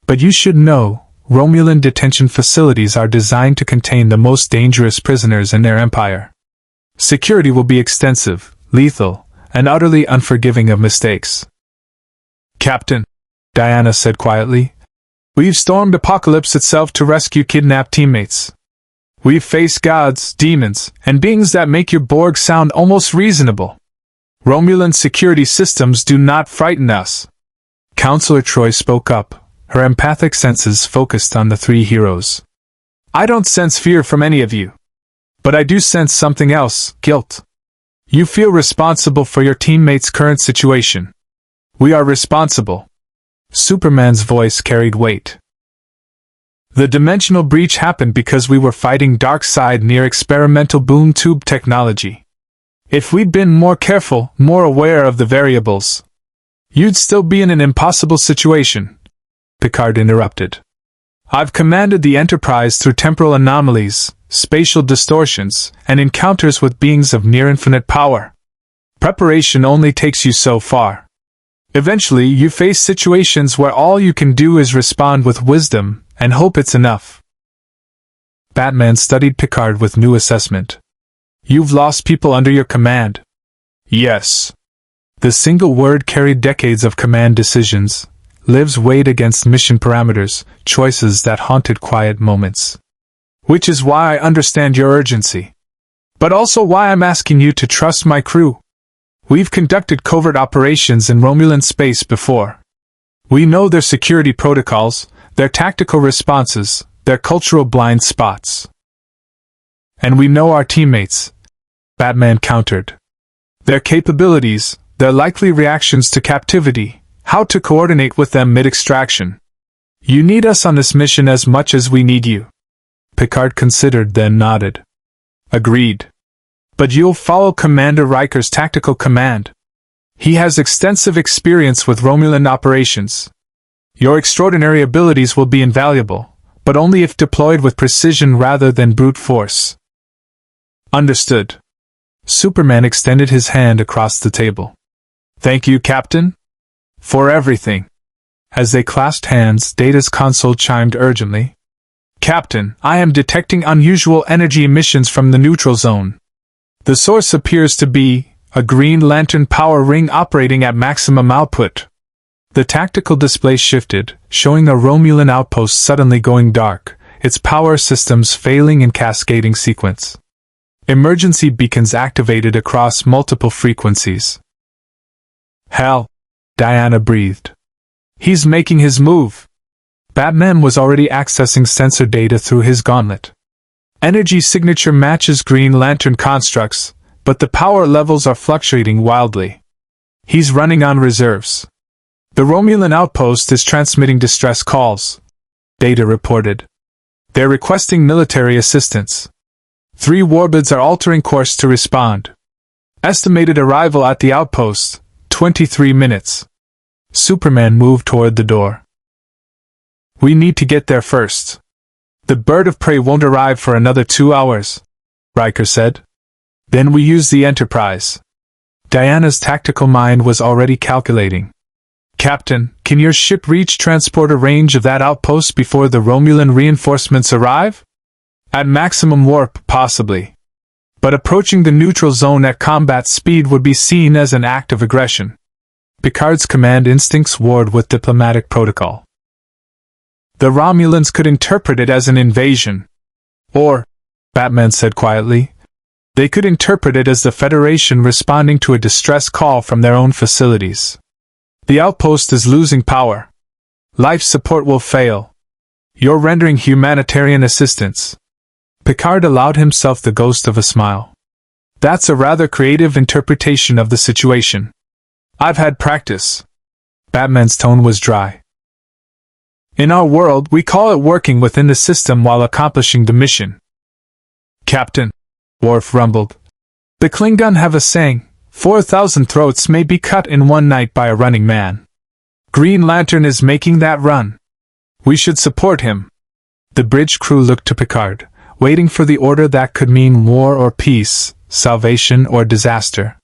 "But you should know, Romulan detention facilities are designed to contain the most dangerous prisoners in their empire. Security will be extensive, lethal, and utterly unforgiving of mistakes." "Captain," Diana said quietly, "we've stormed Apocalypse itself to rescue kidnapped teammates. We've faced gods, demons, and beings that make your Borg sound almost reasonable. Romulan security systems do not frighten us." Counselor Troy spoke up, her empathic senses focused on the 3 heroes. "I don't sense fear from any of you. But I do sense something else, guilt. You feel responsible for your teammates' current situation. We are responsible." Superman's voice carried weight. "The dimensional breach happened because we were fighting dark side near experimental boom tube technology. If we'd been more careful, more aware of the variables, you'd still be in an impossible situation," Picard interrupted. "I've commanded the Enterprise through temporal anomalies, spatial distortions, and encounters with beings of near-infinite power. Preparation only takes you so far. Eventually, you face situations where all you can do is respond with wisdom and hope it's enough." Batman studied Picard with new assessment. "You've lost people under your command." "Yes." The single word carried decades of command decisions, lives weighed against mission parameters, choices that haunted quiet moments. "Which is why I understand your urgency. But also why I'm asking you to trust my crew. We've conducted covert operations in Romulan space before. We know their security protocols, their tactical responses, their cultural blind spots. And we know our teammates," Batman countered. "Their capabilities, their likely reactions to captivity, how to coordinate with them mid-extraction. You need us on this mission as much as we need you." Picard considered, then nodded. "Agreed. But you'll follow Commander Riker's tactical command. He has extensive experience with Romulan operations. Your extraordinary abilities will be invaluable, but only if deployed with precision rather than brute force." "Understood." Superman extended his hand across the table. "Thank you, Captain, for everything." As they clasped hands, Data's console chimed urgently. "Captain, I am detecting unusual energy emissions from the neutral zone. The source appears to be a Green Lantern power ring operating at maximum output." The tactical display shifted, showing a Romulan outpost suddenly going dark, its power systems failing in cascading sequence. Emergency beacons activated across multiple frequencies. "Hell," Diana breathed. "He's making his move." Batman was already accessing sensor data through his gauntlet. Energy signature matches Green Lantern constructs, but the power levels are fluctuating wildly. He's running on reserves. "The Romulan outpost is transmitting distress calls," Data reported. "They're requesting military assistance. 3 warbirds are altering course to respond. Estimated arrival at the outpost, 23 minutes. Superman moved toward the door. "We need to get there first. The bird of prey won't arrive for another 2 hours, Riker said. "Then we use the Enterprise." Diana's tactical mind was already calculating. "Captain, can your ship reach transporter range of that outpost before the Romulan reinforcements arrive?" "At maximum warp, possibly. But approaching the neutral zone at combat speed would be seen as an act of aggression." Picard's command instincts warred with diplomatic protocol. "The Romulans could interpret it as an invasion. Or," Batman said quietly, "they could interpret it as the Federation responding to a distress call from their own facilities. The outpost is losing power. Life support will fail. You're rendering humanitarian assistance." Picard allowed himself the ghost of a smile. "That's a rather creative interpretation of the situation. I've had practice." Batman's tone was dry. "In our world, we call it working within the system while accomplishing the mission." "Captain," Worf rumbled, "the Klingon have a saying, 4,000 throats may be cut in one night by a running man. Green Lantern is making that run. We should support him." The bridge crew looked to Picard, waiting for the order that could mean war or peace, salvation or disaster.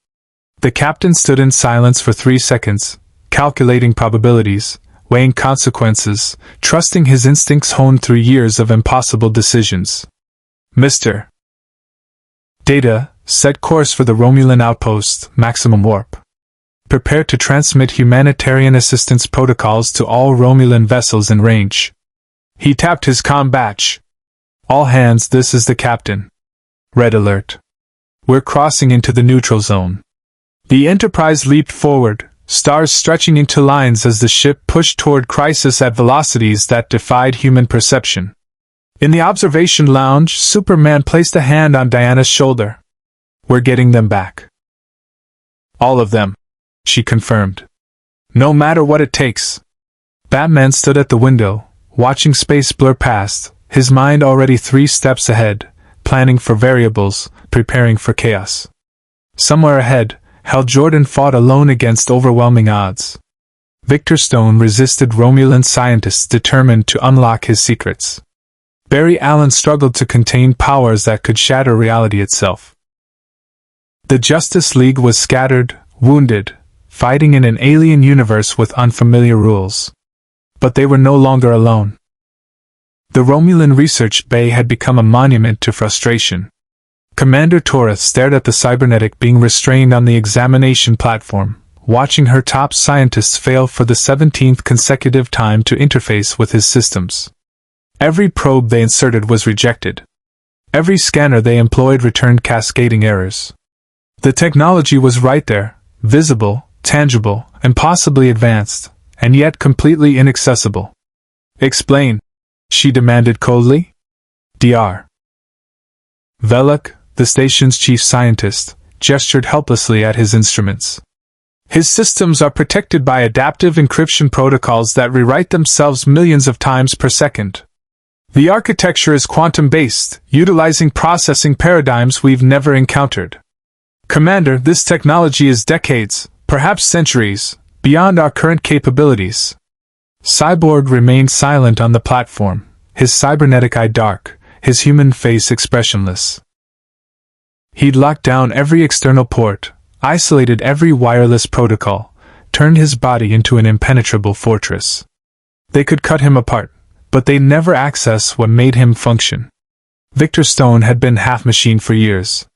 The captain stood in silence for 3 seconds, calculating probabilities, weighing consequences, trusting his instincts honed through years of impossible decisions. "Mr. Data, set course for the Romulan outpost, maximum warp. Prepare to transmit humanitarian assistance protocols to all Romulan vessels in range." He tapped his comm badge. "All hands, this is the captain. Red alert. We're crossing into the neutral zone." The Enterprise leaped forward, stars stretching into lines as the ship pushed toward crisis at velocities that defied human perception. In the observation lounge, Superman placed a hand on Diana's shoulder. "We're getting them back." "All of them," she confirmed. "No matter what it takes." Batman stood at the window, watching space blur past, his mind already 3 steps ahead, planning for variables, preparing for chaos. Somewhere ahead, Hal Jordan fought alone against overwhelming odds. Victor Stone resisted Romulan scientists determined to unlock his secrets. Barry Allen struggled to contain powers that could shatter reality itself. The Justice League was scattered, wounded, fighting in an alien universe with unfamiliar rules. But they were no longer alone. The Romulan research bay had become a monument to frustration. Commander Torres stared at the cybernetic being restrained on the examination platform, watching her top scientists fail for the 17th consecutive time to interface with his systems. Every probe they inserted was rejected. Every scanner they employed returned cascading errors. The technology was right there, visible, tangible, impossibly advanced, and yet completely inaccessible. "Explain," she demanded coldly. Dr. Veluk, the station's chief scientist, gestured helplessly at his instruments. "His systems are protected by adaptive encryption protocols that rewrite themselves millions of times per second. The architecture is quantum-based, utilizing processing paradigms we've never encountered. Commander, this technology is decades, perhaps centuries, beyond our current capabilities." Cyborg remained silent on the platform, his cybernetic eye dark, his human face expressionless. He'd locked down every external port, isolated every wireless protocol, turned his body into an impenetrable fortress. They could cut him apart, but they'd never access what made him function. Victor Stone had been half-machine for years.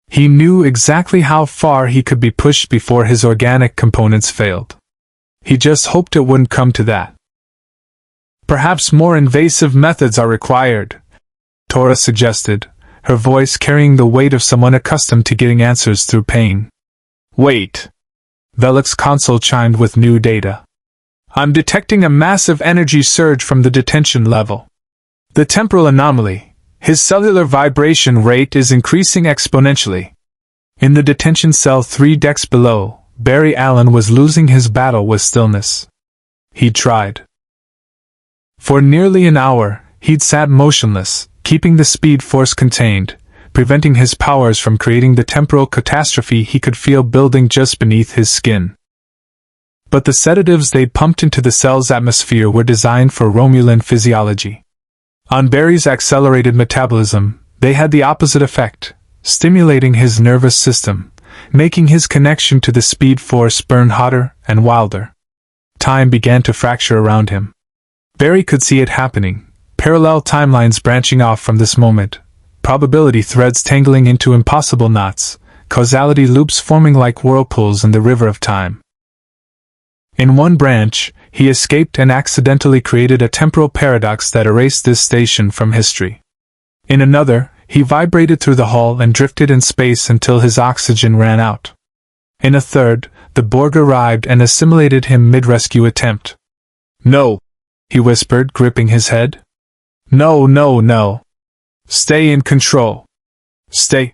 He knew exactly how far he could be pushed before his organic components failed. He just hoped it wouldn't come to that. "Perhaps more invasive methods are required," Tora suggested, her voice carrying the weight of someone accustomed to getting answers through pain. "Wait." Veluk's console chimed with new data. "I'm detecting a massive energy surge from the detention level. The temporal anomaly, his cellular vibration rate is increasing exponentially. In the detention cell 3 decks below, Barry Allen was losing his battle with stillness. He'd tried. For nearly an hour, he'd sat motionless, keeping the speed force contained, preventing his powers from creating the temporal catastrophe he could feel building just beneath his skin. But the sedatives they'd pumped into the cell's atmosphere were designed for Romulan physiology. On Barry's accelerated metabolism, they had the opposite effect, stimulating his nervous system, making his connection to the speed force burn hotter and wilder. Time began to fracture around him. Barry could see it happening, parallel timelines branching off from this moment, probability threads tangling into impossible knots, causality loops forming like whirlpools in the river of time. In one branch, he escaped and accidentally created a temporal paradox that erased this station from history. In another, he vibrated through the hull and drifted in space until his oxygen ran out. In a third, the Borg arrived and assimilated him mid-rescue attempt. "No," he whispered, gripping his head. "No, no, no. Stay in control. Stay."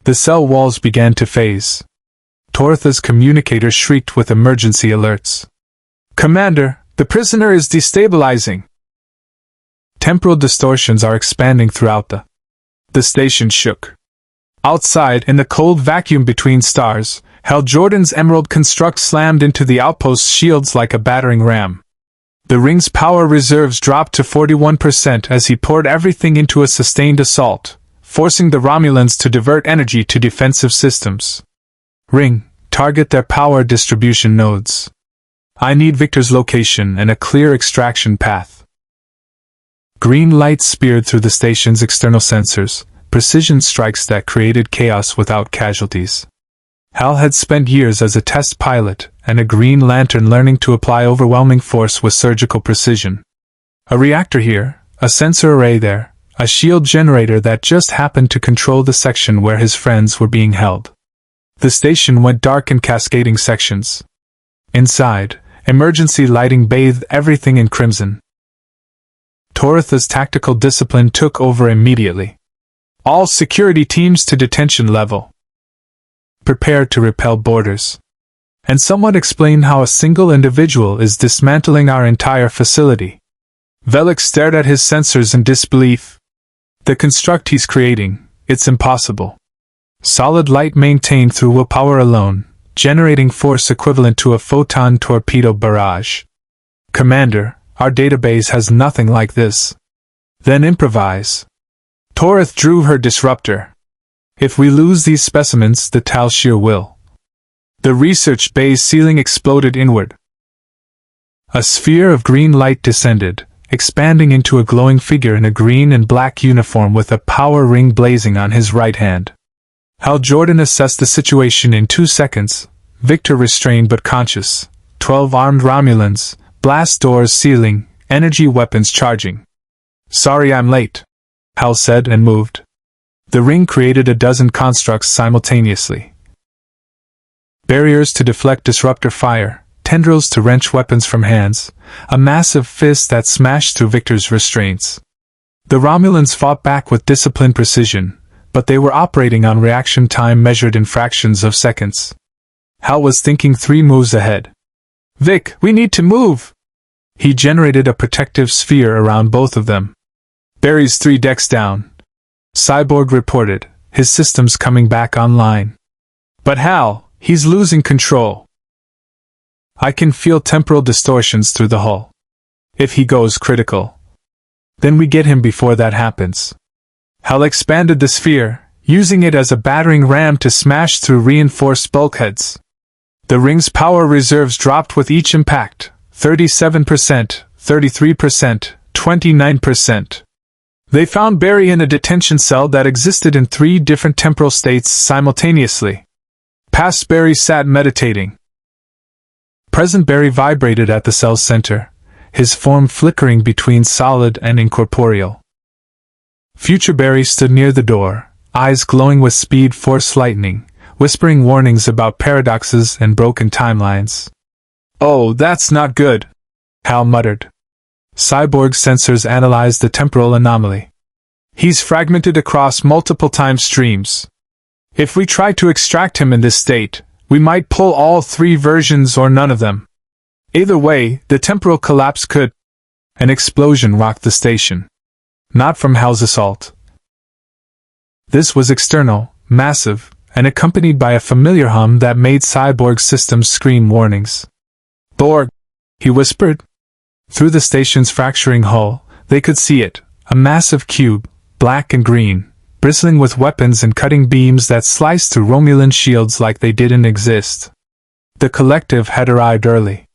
The cell walls began to phase. Tortha's communicator shrieked with emergency alerts. "Commander, the prisoner is destabilizing." Temporal distortions are expanding throughout the station shook. Outside, in the cold vacuum between stars, Hal Jordan's Emerald construct slammed into the outpost's shields like a battering ram. The ring's power reserves dropped to 41% as he poured everything into a sustained assault, forcing the Romulans to divert energy to defensive systems. "Ring, target their power distribution nodes. I need Victor's location and a clear extraction path." Green light speared through the station's external sensors, precision strikes that created chaos without casualties. Hal had spent years as a test pilot and a Green Lantern learning to apply overwhelming force with surgical precision. A reactor here, a sensor array there, a shield generator that just happened to control the section where his friends were being held. The station went dark in cascading sections. Inside, emergency lighting bathed everything in crimson. Tortha's tactical discipline took over immediately. "All security teams to detention level. Prepare to repel boarders." And someone explain how a single individual is dismantling our entire facility. Veluk stared at his sensors in disbelief. "The construct he's creating, it's impossible." Solid light maintained through willpower alone, generating force equivalent to a photon torpedo barrage. Commander, our database has nothing like this. Then improvise. Torith drew her disruptor. If we lose these specimens, the Tal Shir will. The research bay's ceiling exploded inward. A sphere of green light descended, expanding into a glowing figure in a green and black uniform with a power ring blazing on his right hand. Hal Jordan assessed the situation in 2 seconds. Victor restrained but conscious. 12 armed Romulans, blast doors sealing, energy weapons charging. Sorry I'm late, Hal said and moved. The ring created a dozen constructs simultaneously. Barriers to deflect disruptor fire, tendrils to wrench weapons from hands, a massive fist that smashed through Victor's restraints. The Romulans fought back with disciplined precision, but they were operating on reaction time measured in fractions of seconds. Hal was thinking 3 moves ahead. Vic, we need to move! He generated a protective sphere around both of them. Barry's 3 decks down. Cyborg reported, his systems coming back online. But Hal, he's losing control. I can feel temporal distortions through the hull. If he goes critical, then we get him before that happens. Hal expanded the sphere, using it as a battering ram to smash through reinforced bulkheads. The ring's power reserves dropped with each impact, 37%, 33%, 29%. They found Barry in a detention cell that existed in 3 different temporal states simultaneously. Past Barry sat meditating. Present Barry vibrated at the cell's center, his form flickering between solid and incorporeal. Future Barry stood near the door, eyes glowing with speed force lightning, whispering warnings about paradoxes and broken timelines. Oh, that's not good, Hal muttered. Cyborg's sensors analyzed the temporal anomaly. He's fragmented across multiple time streams. If we try to extract him in this state, we might pull all 3 versions or none of them. Either way, the temporal collapse could. An explosion rocked the station. Not from Hal's assault. This was external, massive, and accompanied by a familiar hum that made Cyborg's systems scream warnings. Borg, he whispered. Through the station's fracturing hull, they could see it, a massive cube, black and green, bristling with weapons and cutting beams that sliced through Romulan shields like they didn't exist. The Collective had arrived early.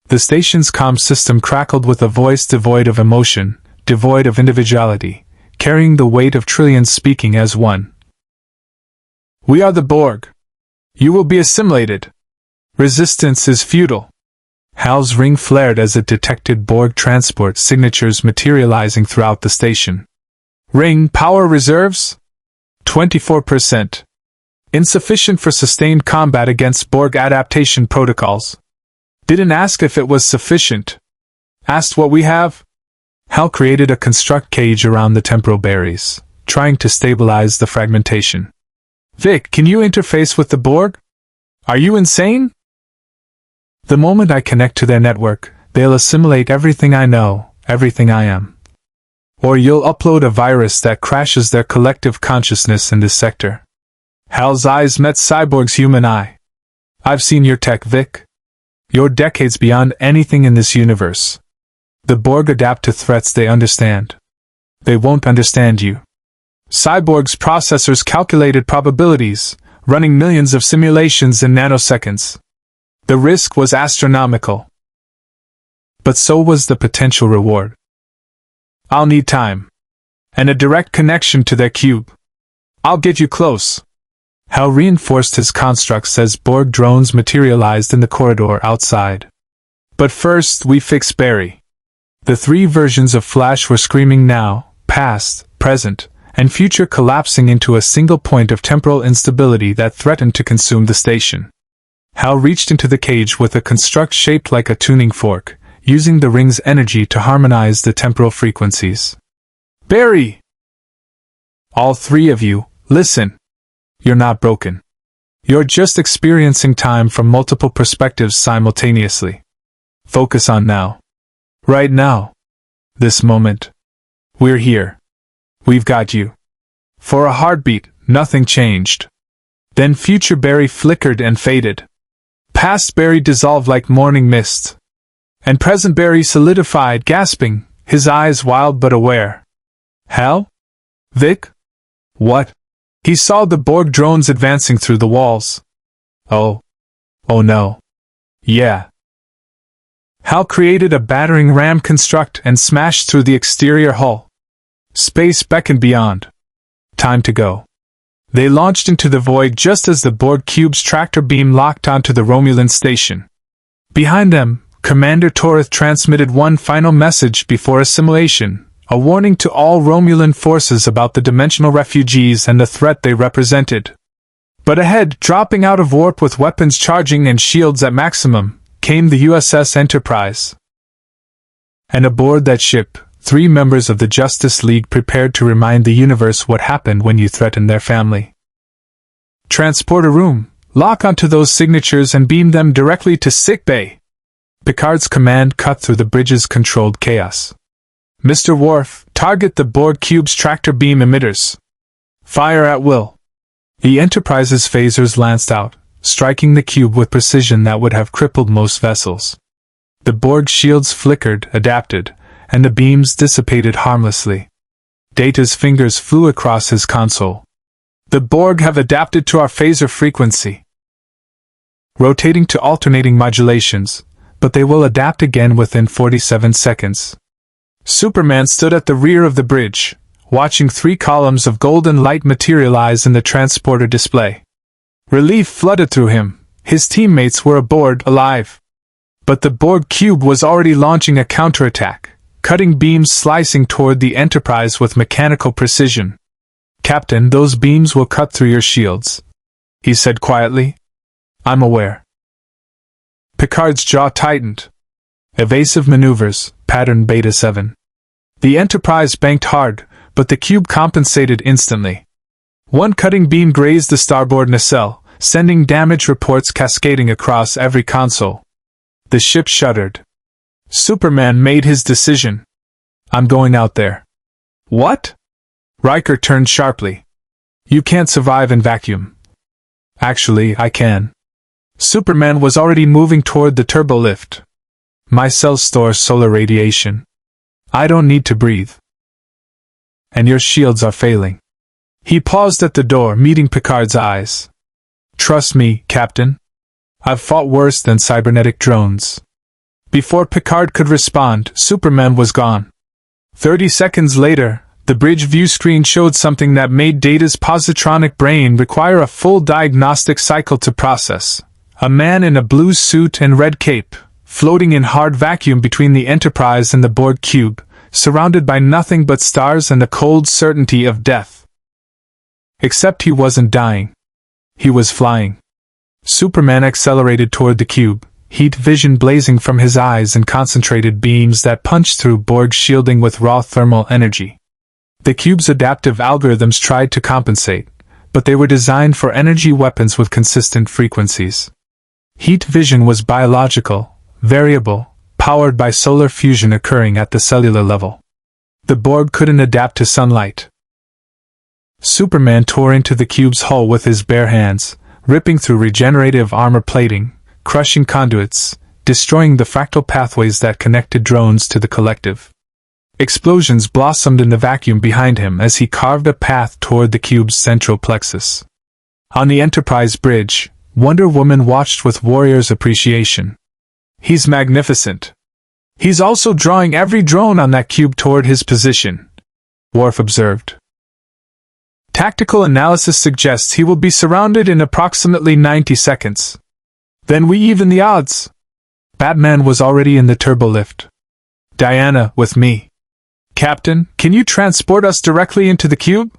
The station's comm system crackled with a voice devoid of emotion, devoid of individuality, carrying the weight of trillions speaking as one. We are the Borg. You will be assimilated. Resistance is futile. Hal's ring flared as it detected Borg transport signatures materializing throughout the station. Ring power reserves? 24%. Insufficient for sustained combat against Borg adaptation protocols. Didn't ask if it was sufficient. Asked what we have? Hal created a construct cage around the temporal berries, trying to stabilize the fragmentation. Vic, can you interface with the Borg? Are you insane? The moment I connect to their network, they'll assimilate everything I know, everything I am. Or you'll upload a virus that crashes their collective consciousness in this sector. Hal's eyes met Cyborg's human eye. I've seen your tech, Vic. You're decades beyond anything in this universe. The Borg adapt to threats they understand. They won't understand you. Cyborg's processors calculated probabilities, running millions of simulations in nanoseconds. The risk was astronomical. But so was the potential reward. I'll need time. And a direct connection to their cube. I'll get you close. Hal reinforced his constructs as Borg drones materialized in the corridor outside. But first, we fix Barry. The 3 versions of Flash were screaming now, past, present, and future collapsing into a single point of temporal instability that threatened to consume the station. Hal reached into the cage with a construct shaped like a tuning fork, using the ring's energy to harmonize the temporal frequencies. Barry! All 3 of you, listen. You're not broken. You're just experiencing time from multiple perspectives simultaneously. Focus on now. Right now. This moment. We're here. We've got you. For a heartbeat, nothing changed. Then future Barry flickered and faded. Past Barry dissolved like morning mist. And present Barry solidified, gasping, his eyes wild but aware. Hal? Vic? What? He saw the Borg drones advancing through the walls. Oh. Oh no. Yeah. Hal created a battering ram construct and smashed through the exterior hull. Space beckoned beyond. Time to go. They launched into the void just as the Borg cube's tractor beam locked onto the Romulan station. Behind them, Commander Torith transmitted one final message before assimilation, a warning to all Romulan forces about the dimensional refugees and the threat they represented. But ahead, dropping out of warp with weapons charging and shields at maximum, came the USS Enterprise. And aboard that ship, 3 members of the Justice League prepared to remind the universe what happened when you threatened their family. Transport a room, lock onto those signatures and beam them directly to sickbay. Picard's command cut through the bridge's controlled chaos. Mr. Worf, target the Borg cube's tractor beam emitters. Fire at will. The Enterprise's phasers lanced out, striking the cube with precision that would have crippled most vessels. The Borg shields flickered, adapted, and the beams dissipated harmlessly. Data's fingers flew across his console. The Borg have adapted to our phaser frequency. Rotating to alternating modulations, but they will adapt again within 47 seconds. Superman stood at the rear of the bridge, watching 3 columns of golden light materialize in the transporter display. Relief flooded through him. His teammates were aboard, alive. But the Borg cube was already launching a counterattack, cutting beams slicing toward the Enterprise with mechanical precision. Captain, those beams will cut through your shields, he said quietly. I'm aware. Picard's jaw tightened. Evasive maneuvers, pattern Beta 7. The Enterprise banked hard, but the cube compensated instantly. One cutting beam grazed the starboard nacelle, sending damage reports cascading across every console. The ship shuddered. Superman made his decision. I'm going out there. What? Riker turned sharply. You can't survive in vacuum. Actually, I can. Superman was already moving toward the turbolift. My cells store solar radiation. I don't need to breathe. And your shields are failing. He paused at the door, meeting Picard's eyes. Trust me, Captain. I've fought worse than cybernetic drones. Before Picard could respond, Superman was gone. 30 seconds later, the bridge view screen showed something that made Data's positronic brain require a full diagnostic cycle to process. A man in a blue suit and red cape, floating in hard vacuum between the Enterprise and the Borg cube, surrounded by nothing but stars and the cold certainty of death. Except he wasn't dying. He was flying. Superman accelerated toward the cube, heat vision blazing from his eyes and concentrated beams that punched through Borg shielding with raw thermal energy. The cube's adaptive algorithms tried to compensate, but they were designed for energy weapons with consistent frequencies. Heat vision was biological, variable, powered by solar fusion occurring at the cellular level. The Borg couldn't adapt to sunlight. Superman tore into the cube's hull with his bare hands, ripping through regenerative armor plating, crushing conduits, destroying the fractal pathways that connected drones to the collective. Explosions blossomed in the vacuum behind him as he carved a path toward the cube's central plexus. On the Enterprise bridge, Wonder Woman watched with warrior's appreciation. He's magnificent. He's also drawing every drone on that cube toward his position, Worf observed. Tactical analysis suggests he will be surrounded in approximately 90 seconds. Then we even the odds. Batman was already in the turbolift. Diana, with me. Captain, can you transport us directly into the cube?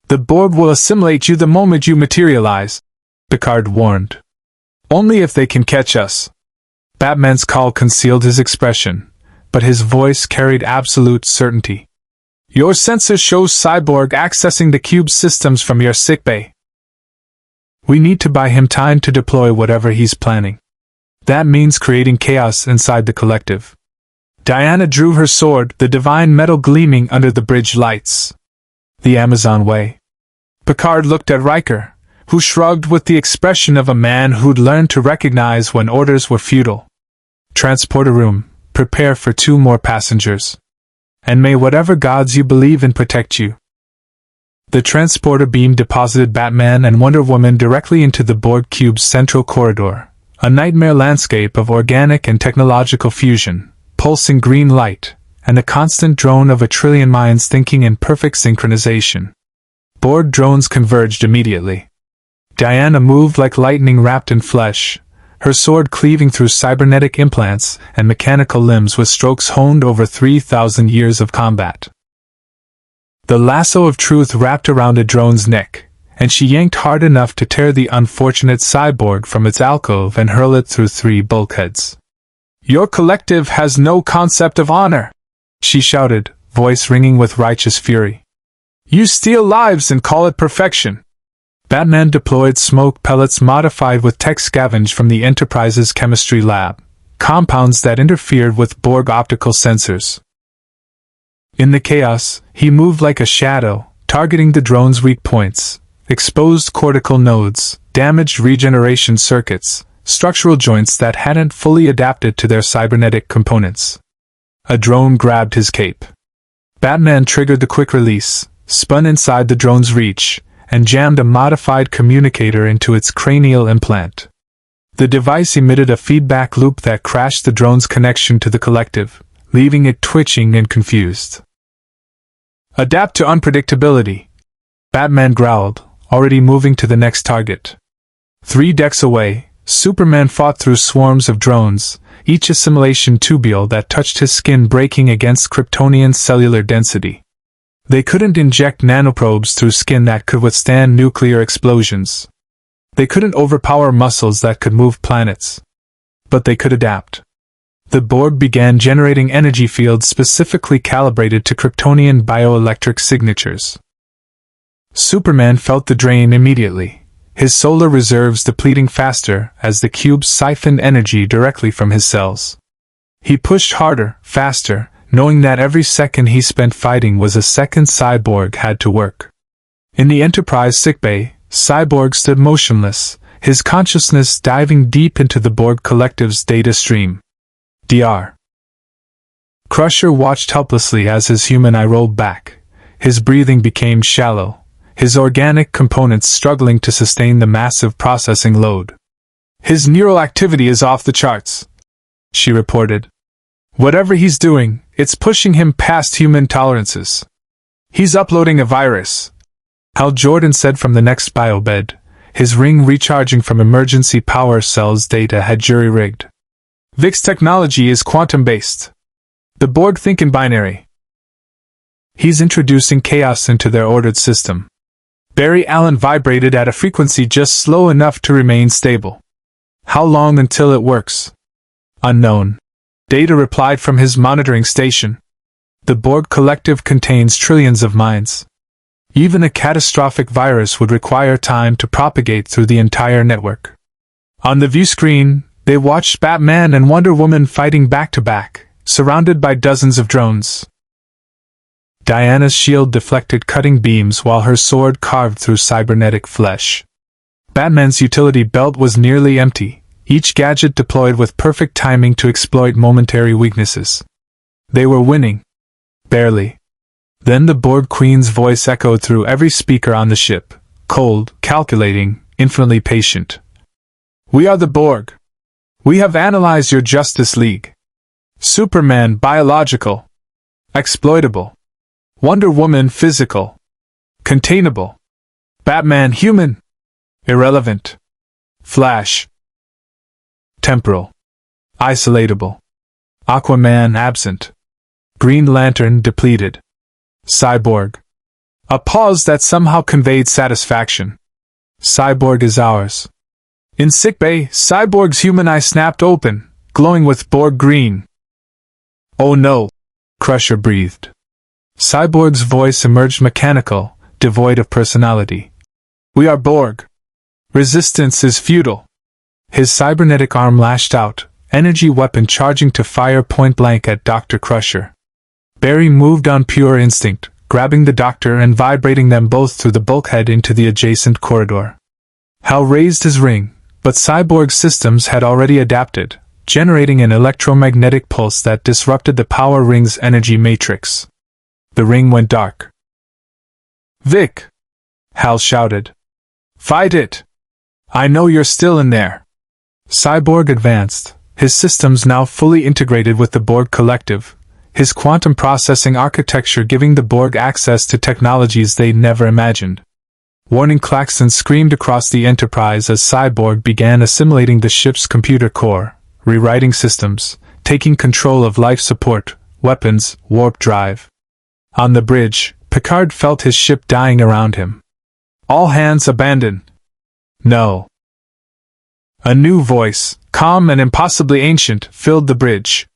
The Borg will assimilate you the moment you materialize, Picard warned. Only if they can catch us. Batman's call concealed his expression, but his voice carried absolute certainty. Your sensor shows Cyborg accessing the cube's systems from your sickbay. We need to buy him time to deploy whatever he's planning. That means creating chaos inside the collective. Diana drew her sword, the divine metal gleaming under the bridge lights. The Amazon way. Picard looked at Riker, who shrugged with the expression of a man who'd learned to recognize when orders were futile. "Transporter room, prepare for 2 more passengers. And may whatever gods you believe in protect you." The transporter beam deposited Batman and Wonder Woman directly into the Borg cube's central corridor, a nightmare landscape of organic and technological fusion, pulsing green light, and the constant drone of a trillion minds thinking in perfect synchronization. Borg drones converged immediately. Diana moved like lightning wrapped in flesh, her sword cleaving through cybernetic implants and mechanical limbs with strokes honed over 3,000 years of combat. The lasso of truth wrapped around a drone's neck, and she yanked hard enough to tear the unfortunate cyborg from its alcove and hurl it through 3 bulkheads. "Your collective has no concept of honor," she shouted, voice ringing with righteous fury. "You steal lives and call it perfection." Batman deployed smoke pellets modified with tech scavenged from the Enterprise's chemistry lab, compounds that interfered with Borg optical sensors. In the chaos, he moved like a shadow, targeting the drone's weak points, exposed cortical nodes, damaged regeneration circuits, structural joints that hadn't fully adapted to their cybernetic components. A drone grabbed his cape. Batman triggered the quick release, spun inside the drone's reach, and jammed a modified communicator into its cranial implant. The device emitted a feedback loop that crashed the drone's connection to the collective, leaving it twitching and confused. "Adapt to unpredictability," Batman growled, already moving to the next target. 3 decks away, Superman fought through swarms of drones, each assimilation tubule that touched his skin breaking against Kryptonian cellular density. They couldn't inject nanoprobes through skin that could withstand nuclear explosions. They couldn't overpower muscles that could move planets. But they could adapt. The Borg began generating energy fields specifically calibrated to Kryptonian bioelectric signatures. Superman felt the drain immediately, his solar reserves depleting faster as the cube siphoned energy directly from his cells. He pushed harder, faster, knowing that every second he spent fighting was a second Cyborg had to work. In the Enterprise sickbay, Cyborg stood motionless, his consciousness diving deep into the Borg Collective's data stream. Dr. Crusher watched helplessly as his human eye rolled back. His breathing became shallow, his organic components struggling to sustain the massive processing load. "His neural activity is off the charts," she reported. "Whatever he's doing, it's pushing him past human tolerances. He's uploading a virus," Hal Jordan said from the next biobed, his ring recharging from emergency power cells data had jury-rigged. "Vic's technology is quantum-based. The Borg think in binary. He's introducing chaos into their ordered system." Barry Allen vibrated at a frequency just slow enough to remain stable. "How long until it works?" "Unknown," Data replied from his monitoring station. "The Borg Collective contains trillions of minds. Even a catastrophic virus would require time to propagate through the entire network." On the view screen, they watched Batman and Wonder Woman fighting back-to-back, surrounded by dozens of drones. Diana's shield deflected cutting beams while her sword carved through cybernetic flesh. Batman's utility belt was nearly empty, each gadget deployed with perfect timing to exploit momentary weaknesses. They were winning. Barely. Then the Borg Queen's voice echoed through every speaker on the ship, cold, calculating, infinitely patient. "We are the Borg. We have analyzed your Justice League. Superman biological. Exploitable. Wonder Woman physical. Containable. Batman human. Irrelevant. Flash. Temporal. Isolatable. Aquaman absent. Green Lantern depleted. Cyborg." A pause that somehow conveyed satisfaction. "Cyborg is ours." In sickbay, Cyborg's human eye snapped open, glowing with Borg green. "Oh no," Crusher breathed. Cyborg's voice emerged mechanical, devoid of personality. "We are Borg. Resistance is futile." His cybernetic arm lashed out, energy weapon charging to fire point-blank at Dr. Crusher. Barry moved on pure instinct, grabbing the doctor and vibrating them both through the bulkhead into the adjacent corridor. Hal raised his ring, but Cyborg's systems had already adapted, generating an electromagnetic pulse that disrupted the power ring's energy matrix. The ring went dark. "Vic!" Hal shouted. "Fight it! I know you're still in there." Cyborg advanced, his systems now fully integrated with the Borg Collective, his quantum processing architecture giving the Borg access to technologies they'd never imagined. Warning klaxons screamed across the Enterprise as Cyborg began assimilating the ship's computer core, rewriting systems, taking control of life support, weapons, warp drive. On the bridge, Picard felt his ship dying around him. "All hands abandon." "No." A new voice, calm and impossibly ancient, filled the bridge.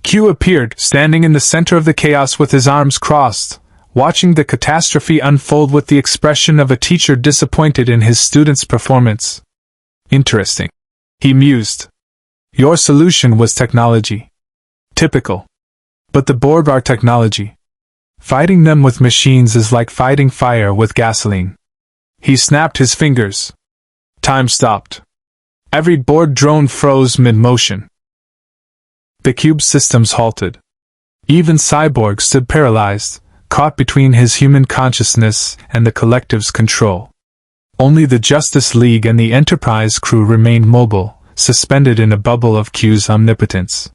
Q appeared, standing in the center of the chaos with his arms crossed, watching the catastrophe unfold with the expression of a teacher disappointed in his student's performance. "Interesting," he mused. "Your solution was technology. Typical. But the Borg are technology. Fighting them with machines is like fighting fire with gasoline." He snapped his fingers. Time stopped. Every Borg drone froze mid-motion. The cube's systems halted. Even Cyborg stood paralyzed, caught between his human consciousness and the Collective's control. Only the Justice League and the Enterprise crew remained mobile, suspended in a bubble of Q's omnipotence.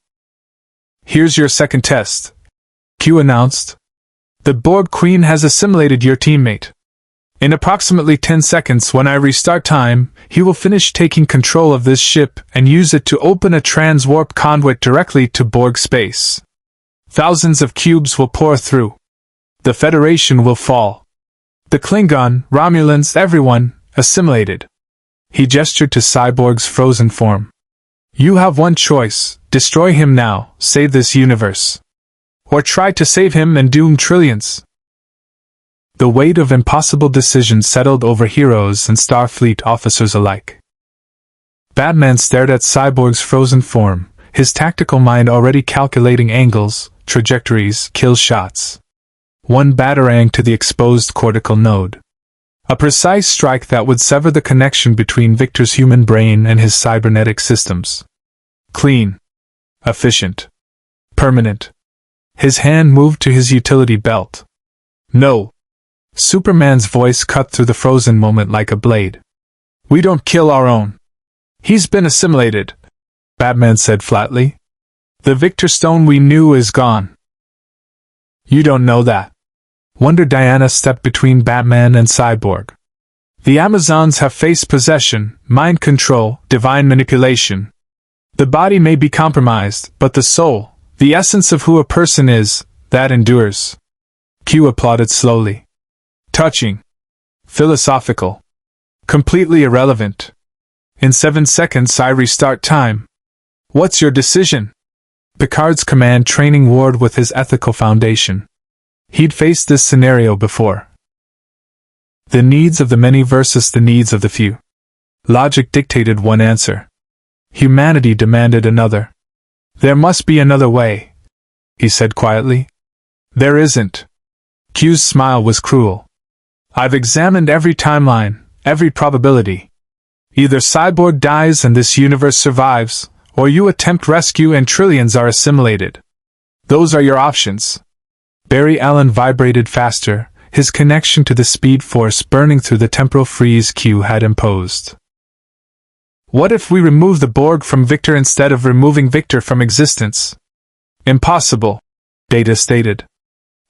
"Here's your second test," Q announced. "The Borg Queen has assimilated your teammate. In approximately 10 seconds when I restart time, he will finish taking control of this ship and use it to open a transwarp conduit directly to Borg space. Thousands of cubes will pour through. The Federation will fall. The Klingon, Romulans, everyone, assimilated." He gestured to Cyborg's frozen form. "You have one choice: destroy him now, save this universe. Or try to save him and doom trillions." The weight of impossible decisions settled over heroes and Starfleet officers alike. Batman stared at Cyborg's frozen form, his tactical mind already calculating angles, trajectories, kill shots. One batarang to the exposed cortical node. A precise strike that would sever the connection between Victor's human brain and his cybernetic systems. Clean. Efficient. Permanent. His hand moved to his utility belt. "No." Superman's voice cut through the frozen moment like a blade. "We don't kill our own. He's been assimilated," Batman said flatly. "The Victor Stone we knew is gone." "You don't know that." Wonder Diana stepped between Batman and Cyborg. "The Amazons have faced possession, mind control, divine manipulation. The body may be compromised, but the soul, the essence of who a person is, that endures." Q applauded slowly. "Touching. Philosophical. Completely irrelevant. In 7 seconds I restart time. What's your decision?" Picard's command training warred with his ethical foundation. He'd faced this scenario before. The needs of the many versus the needs of the few. Logic dictated one answer. Humanity demanded another. "There must be another way," he said quietly. "There isn't." Q's smile was cruel. "I've examined every timeline, every probability. Either Cyborg dies and this universe survives, or you attempt rescue and trillions are assimilated. Those are your options." Barry Allen vibrated faster, his connection to the speed force burning through the temporal freeze Q had imposed. "What if we remove the Borg from Victor instead of removing Victor from existence?" "Impossible," Data stated.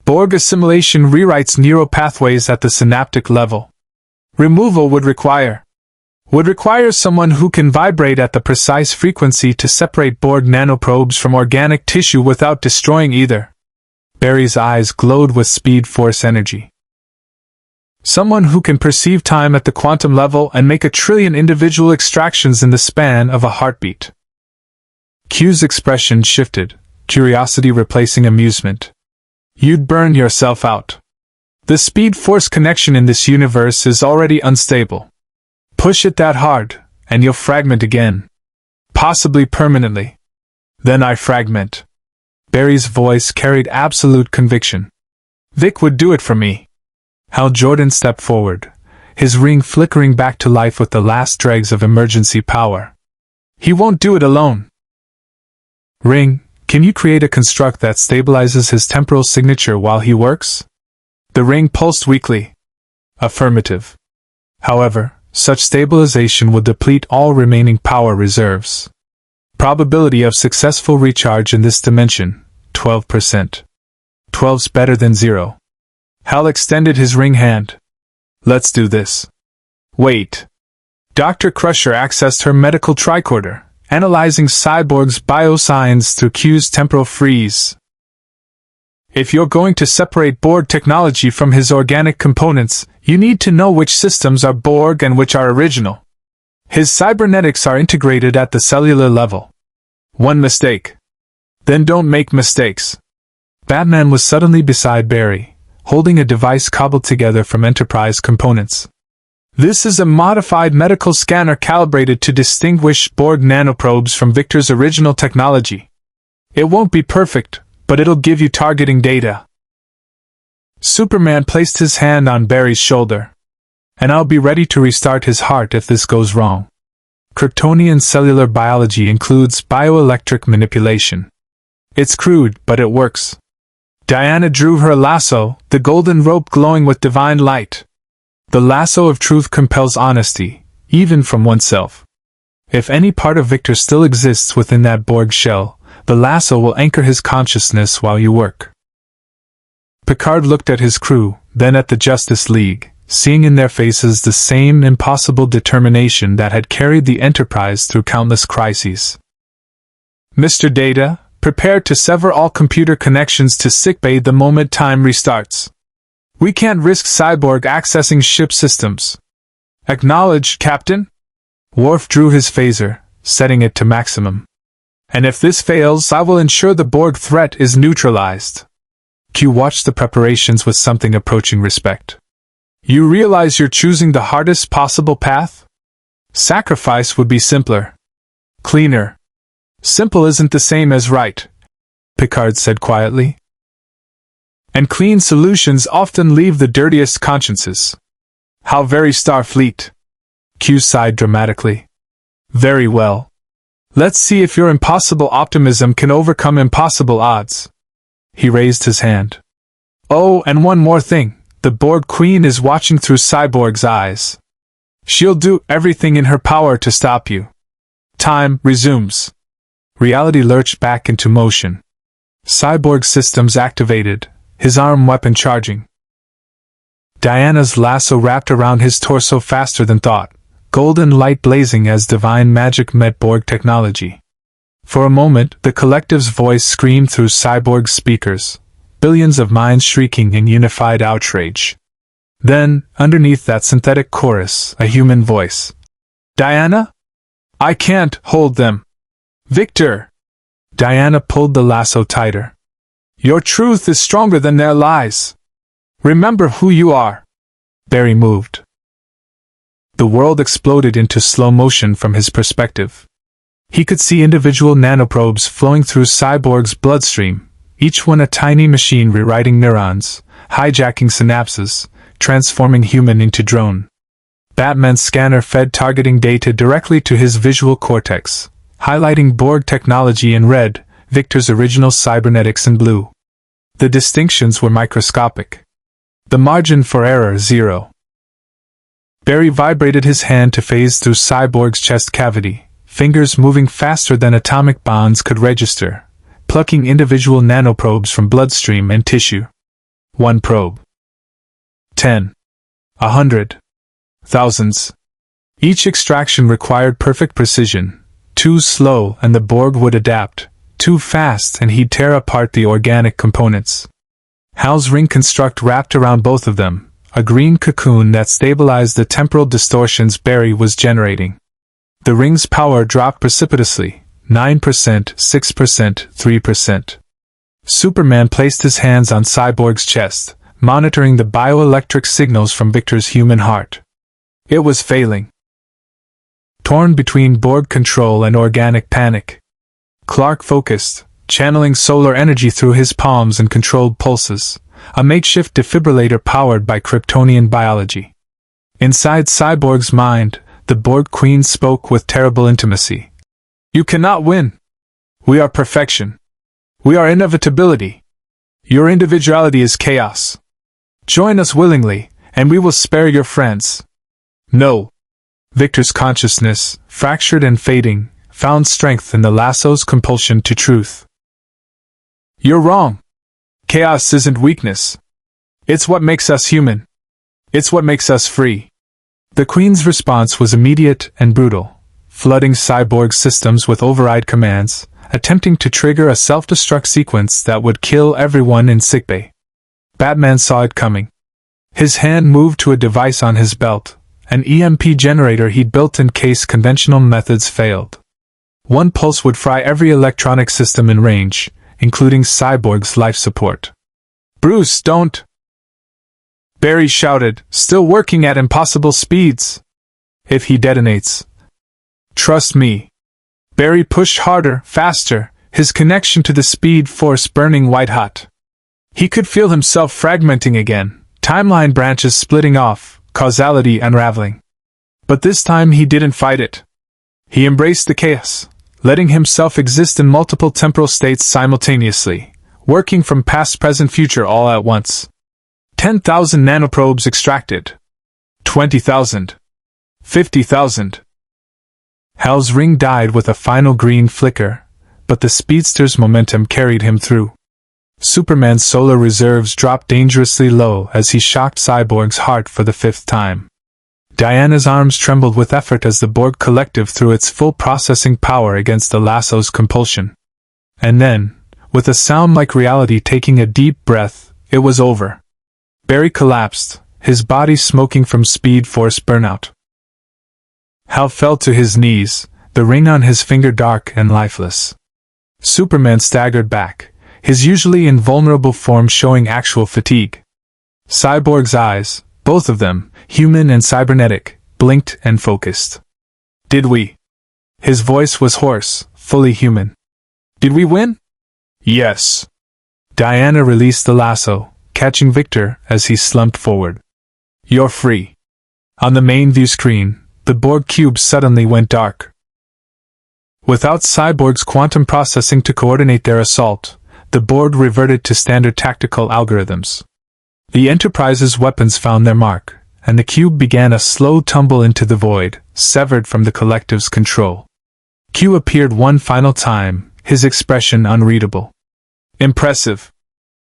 "Borg assimilation rewrites neural pathways at the synaptic level. Removal would require someone who can vibrate at the precise frequency to separate Borg nanoprobes from organic tissue without destroying either." Barry's eyes glowed with speed force energy. "Someone who can perceive time at the quantum level and make 1 trillion individual extractions in the span of a heartbeat." Q's expression shifted, curiosity replacing amusement. "You'd burn yourself out. The speed force connection in this universe is already unstable. Push it that hard, and you'll fragment again. Possibly permanently. Then I fragment." Barry's voice carried absolute conviction. "Vic would do it for me." Hal Jordan stepped forward, his ring flickering back to life with the last dregs of emergency power. He won't do it alone. Ring, can you create a construct that stabilizes his temporal signature while he works? The ring pulsed weakly. Affirmative. However, such stabilization would deplete all remaining power reserves. Probability of successful recharge in this dimension, 12%. 12's better than 0. Hal extended his ring hand. Let's do this. Wait. Dr. Crusher accessed her medical tricorder, analyzing Cyborg's biosigns through Q's temporal freeze. If you're going to separate Borg technology from his organic components, you need to know which systems are Borg and which are original. His cybernetics are integrated at the cellular level. One mistake. Then don't make mistakes. Batman was suddenly beside Barry, holding a device cobbled together from Enterprise components. This is a modified medical scanner calibrated to distinguish Borg nanoprobes from Victor's original technology. It won't be perfect, but it'll give you targeting data. Superman placed his hand on Barry's shoulder. And I'll be ready to restart his heart if this goes wrong. Kryptonian cellular biology includes bioelectric manipulation. It's crude, but it works. Diana drew her lasso, the golden rope glowing with divine light. The lasso of truth compels honesty, even from oneself. If any part of Victor still exists within that Borg shell, the lasso will anchor his consciousness while you work. Picard looked at his crew, then at the Justice League, seeing in their faces the same impossible determination that had carried the Enterprise through countless crises. Mr. Data, prepare to sever all computer connections to sickbay the moment time restarts. We can't risk Cyborg accessing ship systems. Acknowledged, Captain. Worf drew his phaser, setting it to maximum. And if this fails, I will ensure the Borg threat is neutralized. Q watched the preparations with something approaching respect. You realize you're choosing the hardest possible path? Sacrifice would be simpler. Cleaner. Simple isn't the same as right, Picard said quietly. And clean solutions often leave the dirtiest consciences. How very Starfleet. Q sighed dramatically. Very well. Let's see if your impossible optimism can overcome impossible odds. He raised his hand. Oh, and one more thing. The Borg Queen is watching through Cyborg's eyes. She'll do everything in her power to stop you. Time resumes. Reality lurched back into motion. Cyborg systems activated, his arm weapon charging. Diana's lasso wrapped around his torso faster than thought, golden light blazing as divine magic met Borg technology. For a moment, the Collective's voice screamed through Cyborg's speakers, billions of minds shrieking in unified outrage. Then, underneath that synthetic chorus, a human voice. Diana? I can't hold them. Victor! Diana pulled the lasso tighter. Your truth is stronger than their lies. Remember who you are. Barry moved. The world exploded into slow motion from his perspective. He could see individual nanoprobes flowing through Cyborg's bloodstream, each one a tiny machine rewriting neurons, hijacking synapses, transforming human into drone. Batman's scanner fed targeting data directly to his visual cortex, highlighting Borg technology in red, Victor's original cybernetics in blue. The distinctions were microscopic. The margin for error 0. Barry vibrated his hand to phase through Cyborg's chest cavity, fingers moving faster than atomic bonds could register, plucking individual nanoprobes from bloodstream and tissue. 1 probe. 10. 100. Thousands. Each extraction required perfect precision. Too slow and the Borg would adapt, too fast and he'd tear apart the organic components. Hal's ring construct wrapped around both of them, a green cocoon that stabilized the temporal distortions Barry was generating. The ring's power dropped precipitously, 9%, 6%, 3%. Superman placed his hands on Cyborg's chest, monitoring the bioelectric signals from Victor's human heart. It was failing. Torn between Borg control and organic panic. Clark focused, channeling solar energy through his palms and controlled pulses, a makeshift defibrillator powered by Kryptonian biology. Inside Cyborg's mind, the Borg Queen spoke with terrible intimacy. You cannot win. We are perfection. We are inevitability. Your individuality is chaos. Join us willingly, and we will spare your friends. No. Victor's consciousness, fractured and fading, found strength in the lasso's compulsion to truth. You're wrong. Chaos isn't weakness. It's what makes us human. It's what makes us free. The Queen's response was immediate and brutal, flooding Cyborg's systems with override commands, attempting to trigger a self-destruct sequence that would kill everyone in sickbay. Batman saw it coming. His hand moved to a device on his belt, an EMP generator he'd built in case conventional methods failed. One pulse would fry every electronic system in range, including Cyborg's life support. Bruce, don't! Barry shouted, still working at impossible speeds. If he detonates. Trust me. Barry pushed harder, faster, his connection to the speed force burning white-hot. He could feel himself fragmenting again, timeline branches splitting off, causality unraveling. But this time he didn't fight it. He embraced the chaos, letting himself exist in multiple temporal states simultaneously, working from past, present, future all at once. 10,000 nanoprobes extracted. 20,000. 50,000. Hal's ring died with a final green flicker, but the speedster's momentum carried him through. Superman's solar reserves dropped dangerously low as he shocked Cyborg's heart for the 5th time. Diana's arms trembled with effort as the Borg Collective threw its full processing power against the lasso's compulsion. And then, with a sound like reality taking a deep breath, it was over. Barry collapsed, his body smoking from speed force burnout. Hal fell to his knees, the ring on his finger dark and lifeless. Superman staggered back, his usually invulnerable form showing actual fatigue. Cyborg's eyes, both of them, human and cybernetic, blinked and focused. Did we? His voice was hoarse, fully human. Did we win? Yes. Diana released the lasso, catching Victor as he slumped forward. You're free. On the main view screen, the Borg cube suddenly went dark. Without Cyborg's quantum processing to coordinate their assault, the Borg reverted to standard tactical algorithms. The Enterprise's weapons found their mark, and the cube began a slow tumble into the void, severed from the Collective's control. Q appeared one final time, his expression unreadable. Impressive.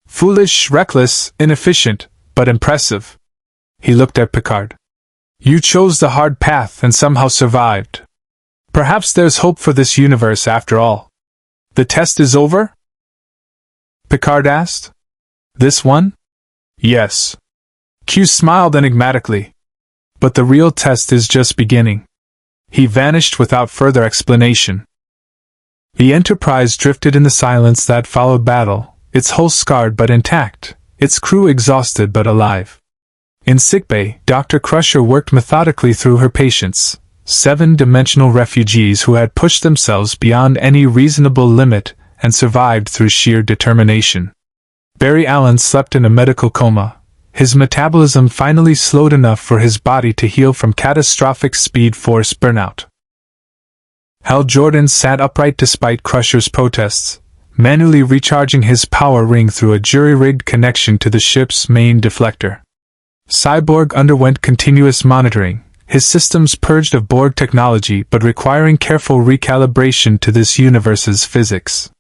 Foolish, reckless, inefficient, but impressive. He looked at Picard. You chose the hard path and somehow survived. Perhaps there's hope for this universe after all. The test is over? Picard asked. This one? Yes. Q smiled enigmatically. But the real test is just beginning. He vanished without further explanation. The Enterprise drifted in the silence that followed battle, its hull scarred but intact, its crew exhausted but alive. In sickbay, Dr. Crusher worked methodically through her patients, 7-dimensional refugees who had pushed themselves beyond any reasonable limit and survived through sheer determination. Barry Allen slept in a medical coma, his metabolism finally slowed enough for his body to heal from catastrophic speed force burnout. Hal Jordan sat upright despite Crusher's protests, manually recharging his power ring through a jury-rigged connection to the ship's main deflector. Cyborg underwent continuous monitoring, his systems purged of Borg technology but requiring careful recalibration to this universe's physics.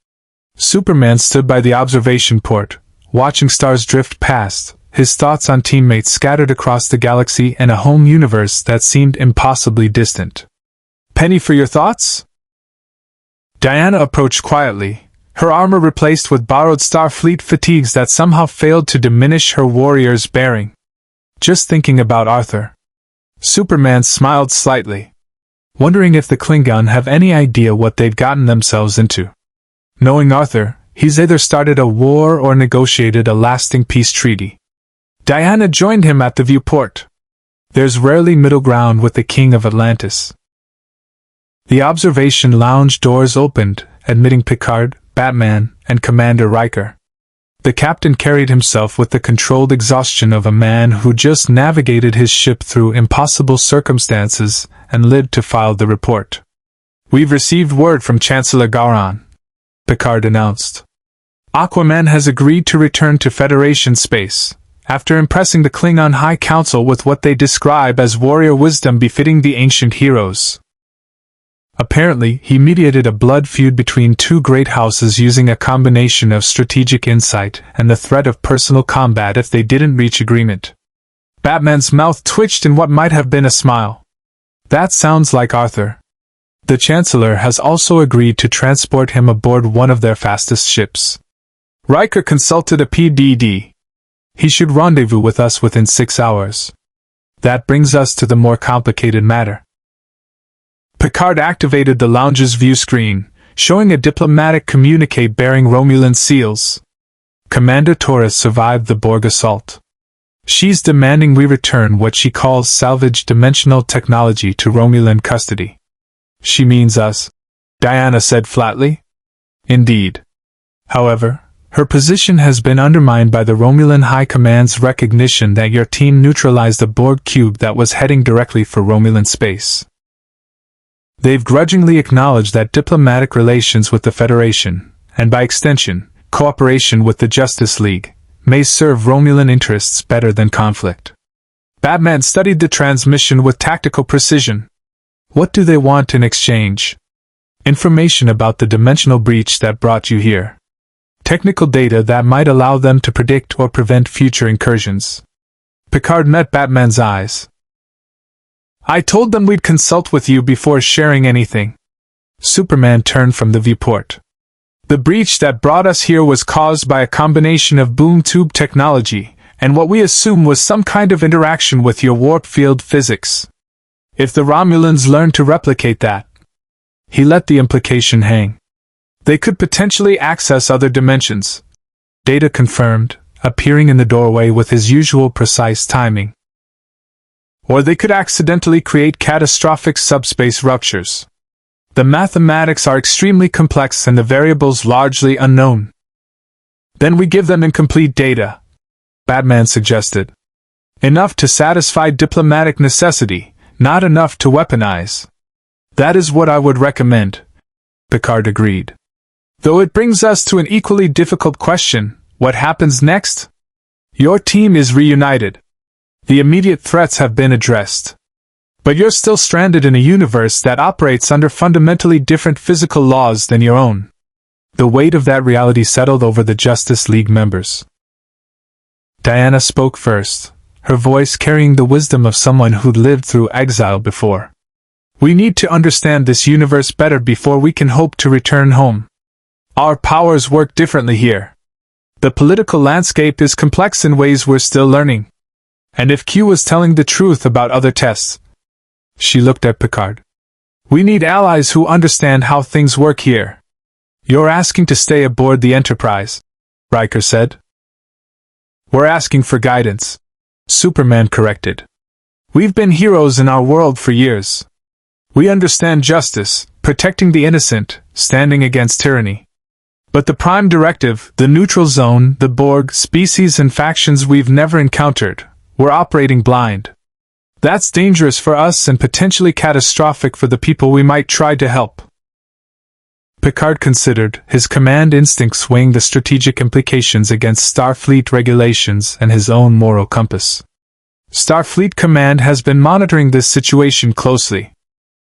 Superman stood by the observation port, watching stars drift past, his thoughts on teammates scattered across the galaxy and a home universe that seemed impossibly distant. Penny for your thoughts? Diana approached quietly, her armor replaced with borrowed Starfleet fatigues that somehow failed to diminish her warrior's bearing. Just thinking about Arthur. Superman smiled slightly, wondering if the Klingon have any idea what they've gotten themselves into. Knowing Arthur, he's either started a war or negotiated a lasting peace treaty. Diana joined him at the viewport. There's rarely middle ground with the King of Atlantis. The observation lounge doors opened, admitting Picard, Batman, and Commander Riker. The captain carried himself with the controlled exhaustion of a man who just navigated his ship through impossible circumstances and lived to file the report. "We've received word from Chancellor Garan," Picard announced. "Aquaman has agreed to return to Federation space, after impressing the Klingon High Council with what they describe as warrior wisdom befitting the ancient heroes. Apparently, he mediated a blood feud between two great houses using a combination of strategic insight and the threat of personal combat if they didn't reach agreement." Batman's mouth twitched in what might have been a smile. "That sounds like Arthur. The Chancellor has also agreed to transport him aboard one of their fastest ships." Riker consulted a PDD. "He should rendezvous with us within 6 hours. That brings us to the more complicated matter." Picard activated the lounge's view screen, showing a diplomatic communique bearing Romulan seals. "Commander Torres survived the Borg assault. She's demanding we return what she calls salvaged dimensional technology to Romulan custody." "She means us," Diana said flatly. "Indeed. However, her position has been undermined by the Romulan High Command's recognition that your team neutralized a Borg cube that was heading directly for Romulan space. They've grudgingly acknowledged that diplomatic relations with the Federation, and by extension, cooperation with the Justice League, may serve Romulan interests better than conflict." Batman studied the transmission with tactical precision. "What do they want in exchange?" "Information about the dimensional breach that brought you here. Technical data that might allow them to predict or prevent future incursions." Picard met Batman's eyes. "I told them we'd consult with you before sharing anything." Superman turned from the viewport. "The breach that brought us here was caused by a combination of boom tube technology, and what we assume was some kind of interaction with your warp field physics. If the Romulans learn to replicate that," he let the implication hang, "they could potentially access other dimensions." Data confirmed, appearing in the doorway with his usual precise timing. "Or they could accidentally create catastrophic subspace ruptures. The mathematics are extremely complex and the variables largely unknown." "Then we give them incomplete data," Batman suggested. "Enough to satisfy diplomatic necessity, not enough to weaponize." "That is what I would recommend," Picard agreed. "Though it brings us to an equally difficult question: what happens next? Your team is reunited. The immediate threats have been addressed. But you're still stranded in a universe that operates under fundamentally different physical laws than your own." The weight of that reality settled over the Justice League members. Diana spoke first, her voice carrying the wisdom of someone who'd lived through exile before. "We need to understand this universe better before we can hope to return home. Our powers work differently here. The political landscape is complex in ways we're still learning. And if Q was telling the truth about other tests," she looked at Picard, "we need allies who understand how things work here." "You're asking to stay aboard the Enterprise," Riker said. "We're asking for guidance," Superman corrected. "We've been heroes in our world for years. We understand justice, protecting the innocent, standing against tyranny. But the Prime Directive, the neutral zone, the Borg, species and factions we've never encountered, we're operating blind. That's dangerous for us and potentially catastrophic for the people we might try to help." Picard considered, his command instincts weighing the strategic implications against Starfleet regulations and his own moral compass. Starfleet Command has been monitoring this situation closely.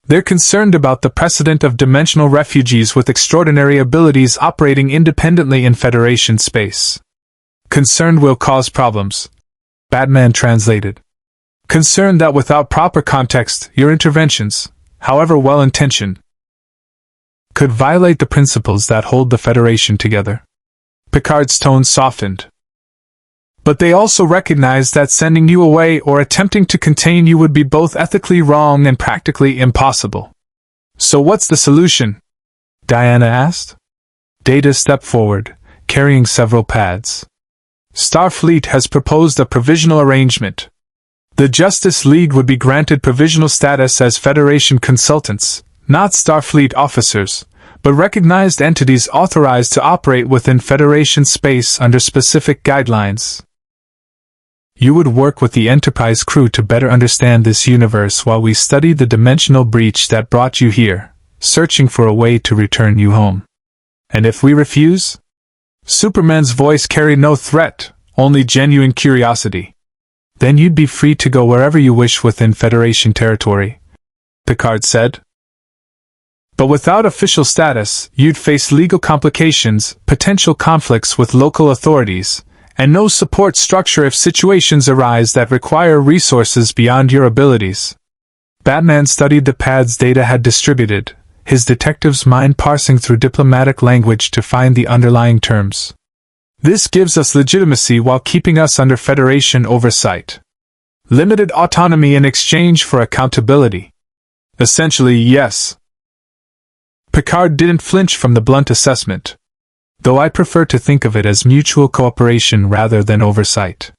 They're concerned about the precedent of dimensional refugees with extraordinary abilities operating independently in Federation space. "Concerned will cause problems," Batman translated. "Concerned that without proper context, your interventions, however well-intentioned, could violate the principles that hold the Federation together." Picard's tone softened. "But they also recognize that sending you away or attempting to contain you would be both ethically wrong and practically impossible." "So what's the solution?" Diana asked. Data stepped forward, carrying several pads. "Starfleet has proposed a provisional arrangement. The Justice League would be granted provisional status as Federation consultants, not Starfleet officers, but recognized entities authorized to operate within Federation space under specific guidelines. You would work with the Enterprise crew to better understand this universe while we study the dimensional breach that brought you here, searching for a way to return you home. And if we refuse? Superman's voice carried no threat, only genuine curiosity. Then you'd be free to go wherever you wish within Federation territory, Picard said. But without official status, you'd face legal complications, potential conflicts with local authorities, and no support structure if situations arise that require resources beyond your abilities. Batman studied the pads Data had distributed, his detective's mind parsing through diplomatic language to find the underlying terms. This gives us legitimacy while keeping us under Federation oversight. Limited autonomy in exchange for accountability. Essentially, yes. Picard didn't flinch from the blunt assessment, though I prefer to think of it as mutual cooperation rather than oversight.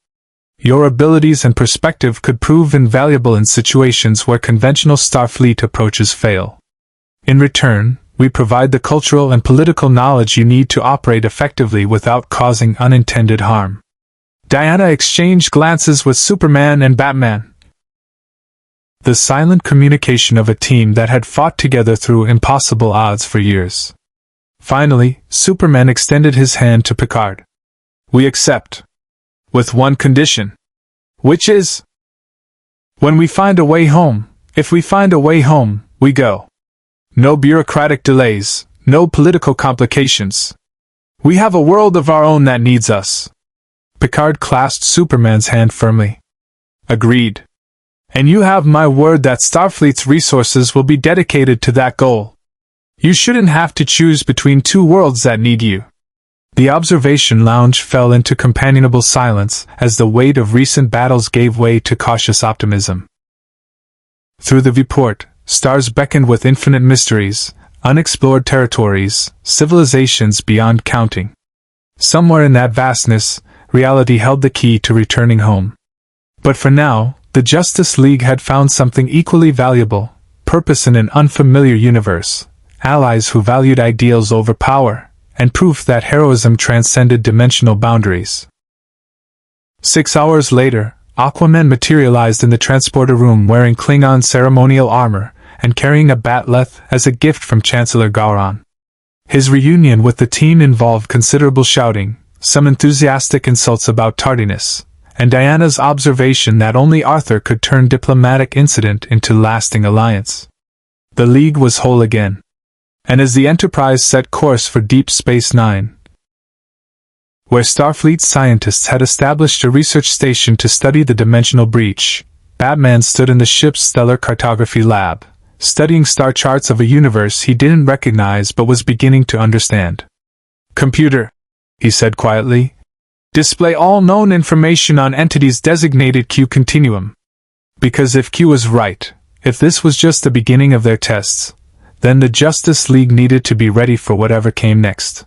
Your abilities and perspective could prove invaluable in situations where conventional Starfleet approaches fail. In return, we provide the cultural and political knowledge you need to operate effectively without causing unintended harm. Diana exchanged glances with Superman and Batman. The silent communication of a team that had fought together through impossible odds for years. Finally, Superman extended his hand to Picard. We accept. With one condition. Which is? When we find a way home, if we find a way home, we go. No bureaucratic delays, no political complications. We have a world of our own that needs us. Picard clasped Superman's hand firmly. Agreed. And you have my word that Starfleet's resources will be dedicated to that goal. You shouldn't have to choose between two worlds that need you. The observation lounge fell into companionable silence as the weight of recent battles gave way to cautious optimism. Through the viewport, stars beckoned with infinite mysteries, unexplored territories, civilizations beyond counting. Somewhere in that vastness, reality held the key to returning home. But for now, the Justice League had found something equally valuable: purpose in an unfamiliar universe, allies who valued ideals over power, and proof that heroism transcended dimensional boundaries. 6 hours later, Aquaman materialized in the transporter room wearing Klingon ceremonial armor and carrying a bat'leth as a gift from Chancellor Gowron. His reunion with the team involved considerable shouting, some enthusiastic insults about tardiness, and Diana's observation that only Arthur could turn diplomatic incident into lasting alliance. The League was whole again. And as the Enterprise set course for Deep Space Nine, where Starfleet scientists had established a research station to study the dimensional breach, Batman stood in the ship's stellar cartography lab, studying star charts of a universe he didn't recognize but was beginning to understand. "Computer," he said quietly, "display all known information on entities designated Q continuum. Because if Q was right, if this was just the beginning of their tests, then the Justice League needed to be ready for whatever came next."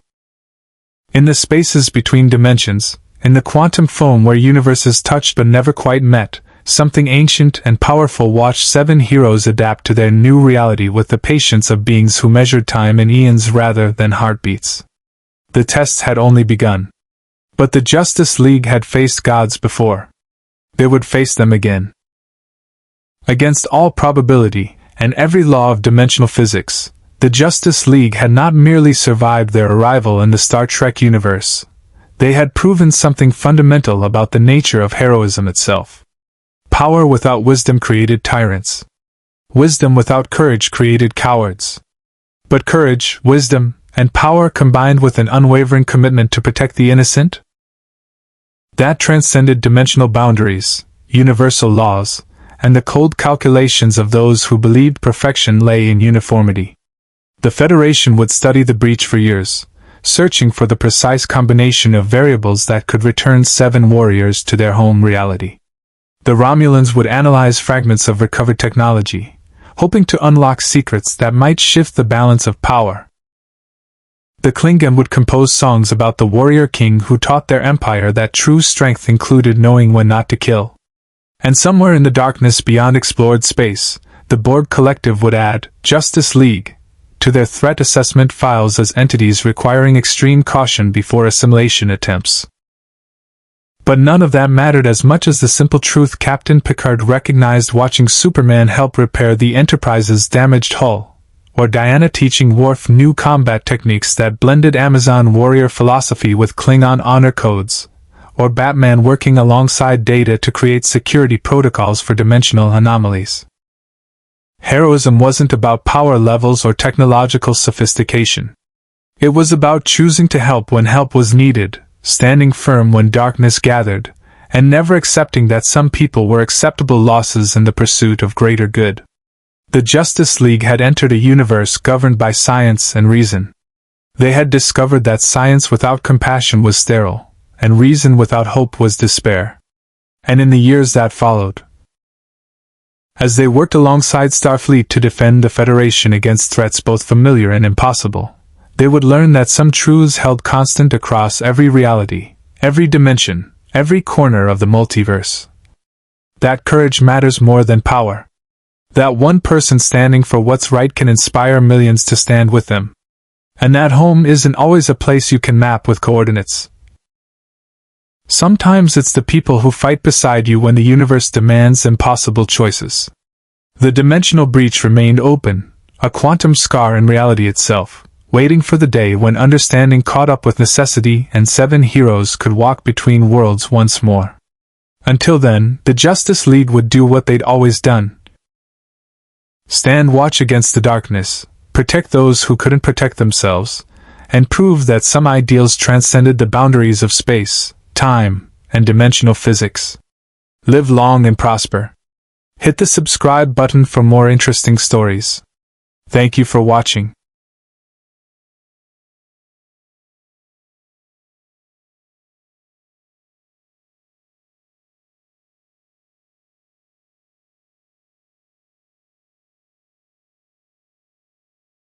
In the spaces between dimensions, in the quantum foam where universes touched but never quite met, something ancient and powerful watched 7 heroes adapt to their new reality with the patience of beings who measured time in eons rather than heartbeats. The tests had only begun. But the Justice League had faced gods before. They would face them again. Against all probability, and every law of dimensional physics, the Justice League had not merely survived their arrival in the Star Trek universe. They had proven something fundamental about the nature of heroism itself. Power without wisdom created tyrants. Wisdom without courage created cowards. But courage, wisdom, and power combined with an unwavering commitment to protect the innocent? That transcended dimensional boundaries, universal laws, and the cold calculations of those who believed perfection lay in uniformity. The Federation would study the breach for years, searching for the precise combination of variables that could return 7 warriors to their home reality. The Romulans would analyze fragments of recovered technology, hoping to unlock secrets that might shift the balance of power. The Klingon would compose songs about the warrior king who taught their empire that true strength included knowing when not to kill. And somewhere in the darkness beyond explored space, the Borg Collective would add Justice League to their threat assessment files as entities requiring extreme caution before assimilation attempts. But none of that mattered as much as the simple truth Captain Picard recognized watching Superman help repair the Enterprise's damaged hull, or Diana teaching Worf new combat techniques that blended Amazon warrior philosophy with Klingon honor codes, or Batman working alongside Data to create security protocols for dimensional anomalies. Heroism wasn't about power levels or technological sophistication. It was about choosing to help when help was needed, standing firm when darkness gathered, and never accepting that some people were acceptable losses in the pursuit of greater good. The Justice League had entered a universe governed by science and reason. They had discovered that science without compassion was sterile, and reason without hope was despair. And in the years that followed, as they worked alongside Starfleet to defend the Federation against threats both familiar and impossible, they would learn that some truths held constant across every reality, every dimension, every corner of the multiverse. That courage matters more than power. That one person standing for what's right can inspire millions to stand with them. And that home isn't always a place you can map with coordinates. Sometimes it's the people who fight beside you when the universe demands impossible choices. The dimensional breach remained open, a quantum scar in reality itself, waiting for the day when understanding caught up with necessity and 7 heroes could walk between worlds once more. Until then, the Justice League would do what they'd always done. Stand watch against the darkness, protect those who couldn't protect themselves, and prove that some ideals transcended the boundaries of space, time, and dimensional physics. Live long and prosper. Hit the subscribe button for more interesting stories. Thank you for watching.